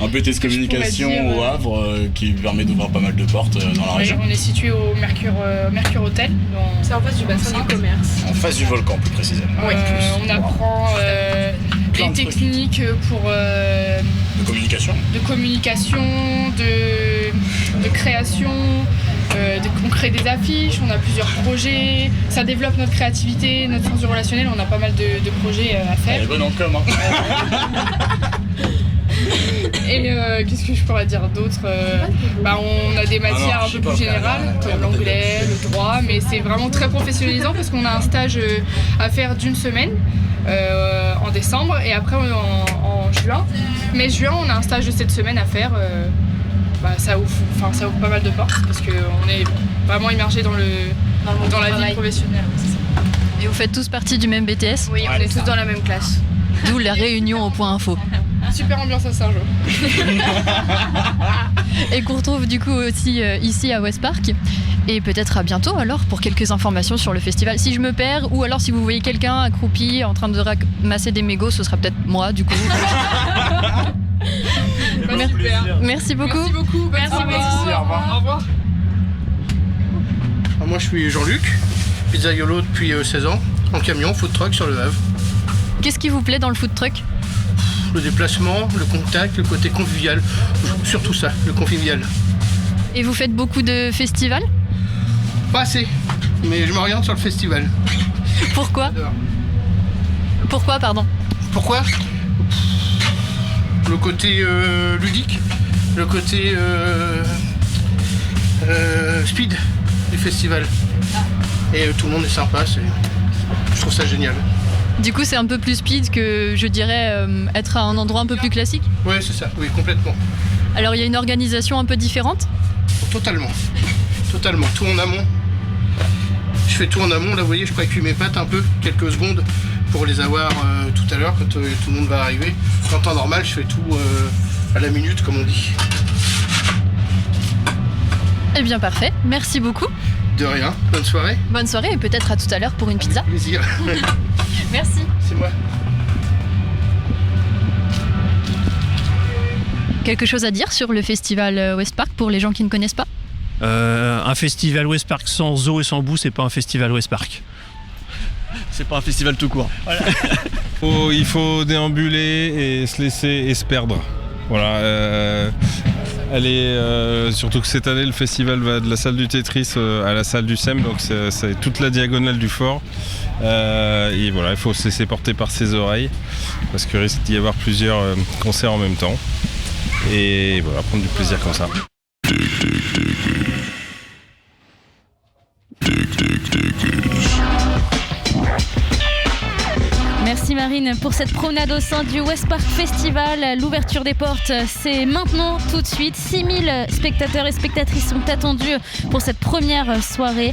Un BTS communication au Havre qui permet d'ouvrir pas mal de portes dans la région. On est situé au Mercure Hotel. C'est en face du bassin du commerce. En face du volcan plus précisément. On apprend les techniques pour de communication, de création. On crée des affiches, on a plusieurs projets, ça développe notre créativité, notre sens du relationnel, on a pas mal de projets à faire. Elle est bonne en com, hein. Et qu'est-ce que je pourrais dire d'autre? On a des matières un peu plus générales, comme l'anglais, le droit, mais c'est vraiment très professionnalisant parce qu'on a un stage à faire d'1 semaine en décembre et après en juin. Mais juin, on a un stage de 7 semaines à faire. Ça ouvre pas mal de portes parce qu'on est vraiment immergé dans la vie professionnelle. Et vous faites tous partie du même BTS? Oui, on est tous dans la même classe. D'où la réunion au point info. Super ambiance à Saint-Jean. Et qu'on retrouve du coup aussi ici à West Park. Et peut-être à bientôt alors pour quelques informations sur le festival. Si je me perds ou alors si vous voyez quelqu'un accroupi en train de ramasser des mégots, ce sera peut-être moi du coup. Merci beaucoup. Merci beaucoup. Merci, au revoir. Moi je suis Jean-Luc, pizzaiolo depuis 16 ans, en camion, food truck sur le Havre. Qu'est-ce qui vous plaît dans le food truck? Le déplacement, le contact, le côté convivial, surtout ça, le convivial. Et vous faites beaucoup de festivals? Pas assez, mais je m'oriente sur le festival. Pourquoi? Pourquoi, pardon? Pourquoi? Le côté ludique, le côté speed du festival. Et tout le monde est sympa, je trouve ça génial. Du coup, c'est un peu plus speed que, je dirais, être à un endroit un peu plus classique? Ouais, c'est ça, oui, complètement. Alors, il y a une organisation un peu différente? Totalement, tout en amont. Je fais tout en amont, là, vous voyez, je précuis mes pattes un peu, quelques secondes, pour les avoir tout à l'heure, quand tout le monde va arriver. En temps normal, je fais tout à la minute, comme on dit. Eh bien, parfait. Merci beaucoup. De rien. Bonne soirée. Bonne soirée et peut-être à tout à l'heure pour une pizza. Avec plaisir. Merci. C'est moi. Quelque chose à dire sur le festival West Park pour les gens qui ne connaissent pas? Un festival West Park sans eau et sans boue, c'est pas un festival West Park. C'est pas un festival tout court. Voilà. Il faut déambuler et se laisser et se perdre. Voilà. Surtout que cette année, le festival va de la salle du Tetris à la salle du SEM, donc c'est toute la diagonale du fort. Et voilà, il faut se laisser porter par ses oreilles, parce qu'il risque d'y avoir plusieurs concerts en même temps. Et voilà, prendre du plaisir comme ça. Merci Marine pour cette promenade au sein du West Park Festival. L'ouverture des portes, c'est maintenant, tout de suite. 6000 spectateurs et spectatrices sont attendus pour cette première soirée.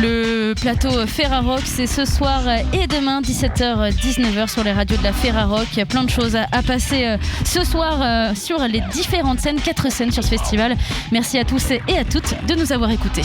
Le plateau Ferrarock, c'est ce soir et demain, 17h-19h sur les radios de la Ferrarock. Plein de choses à passer ce soir sur les différentes scènes, 4 scènes sur ce festival. Merci à tous et à toutes de nous avoir écoutés.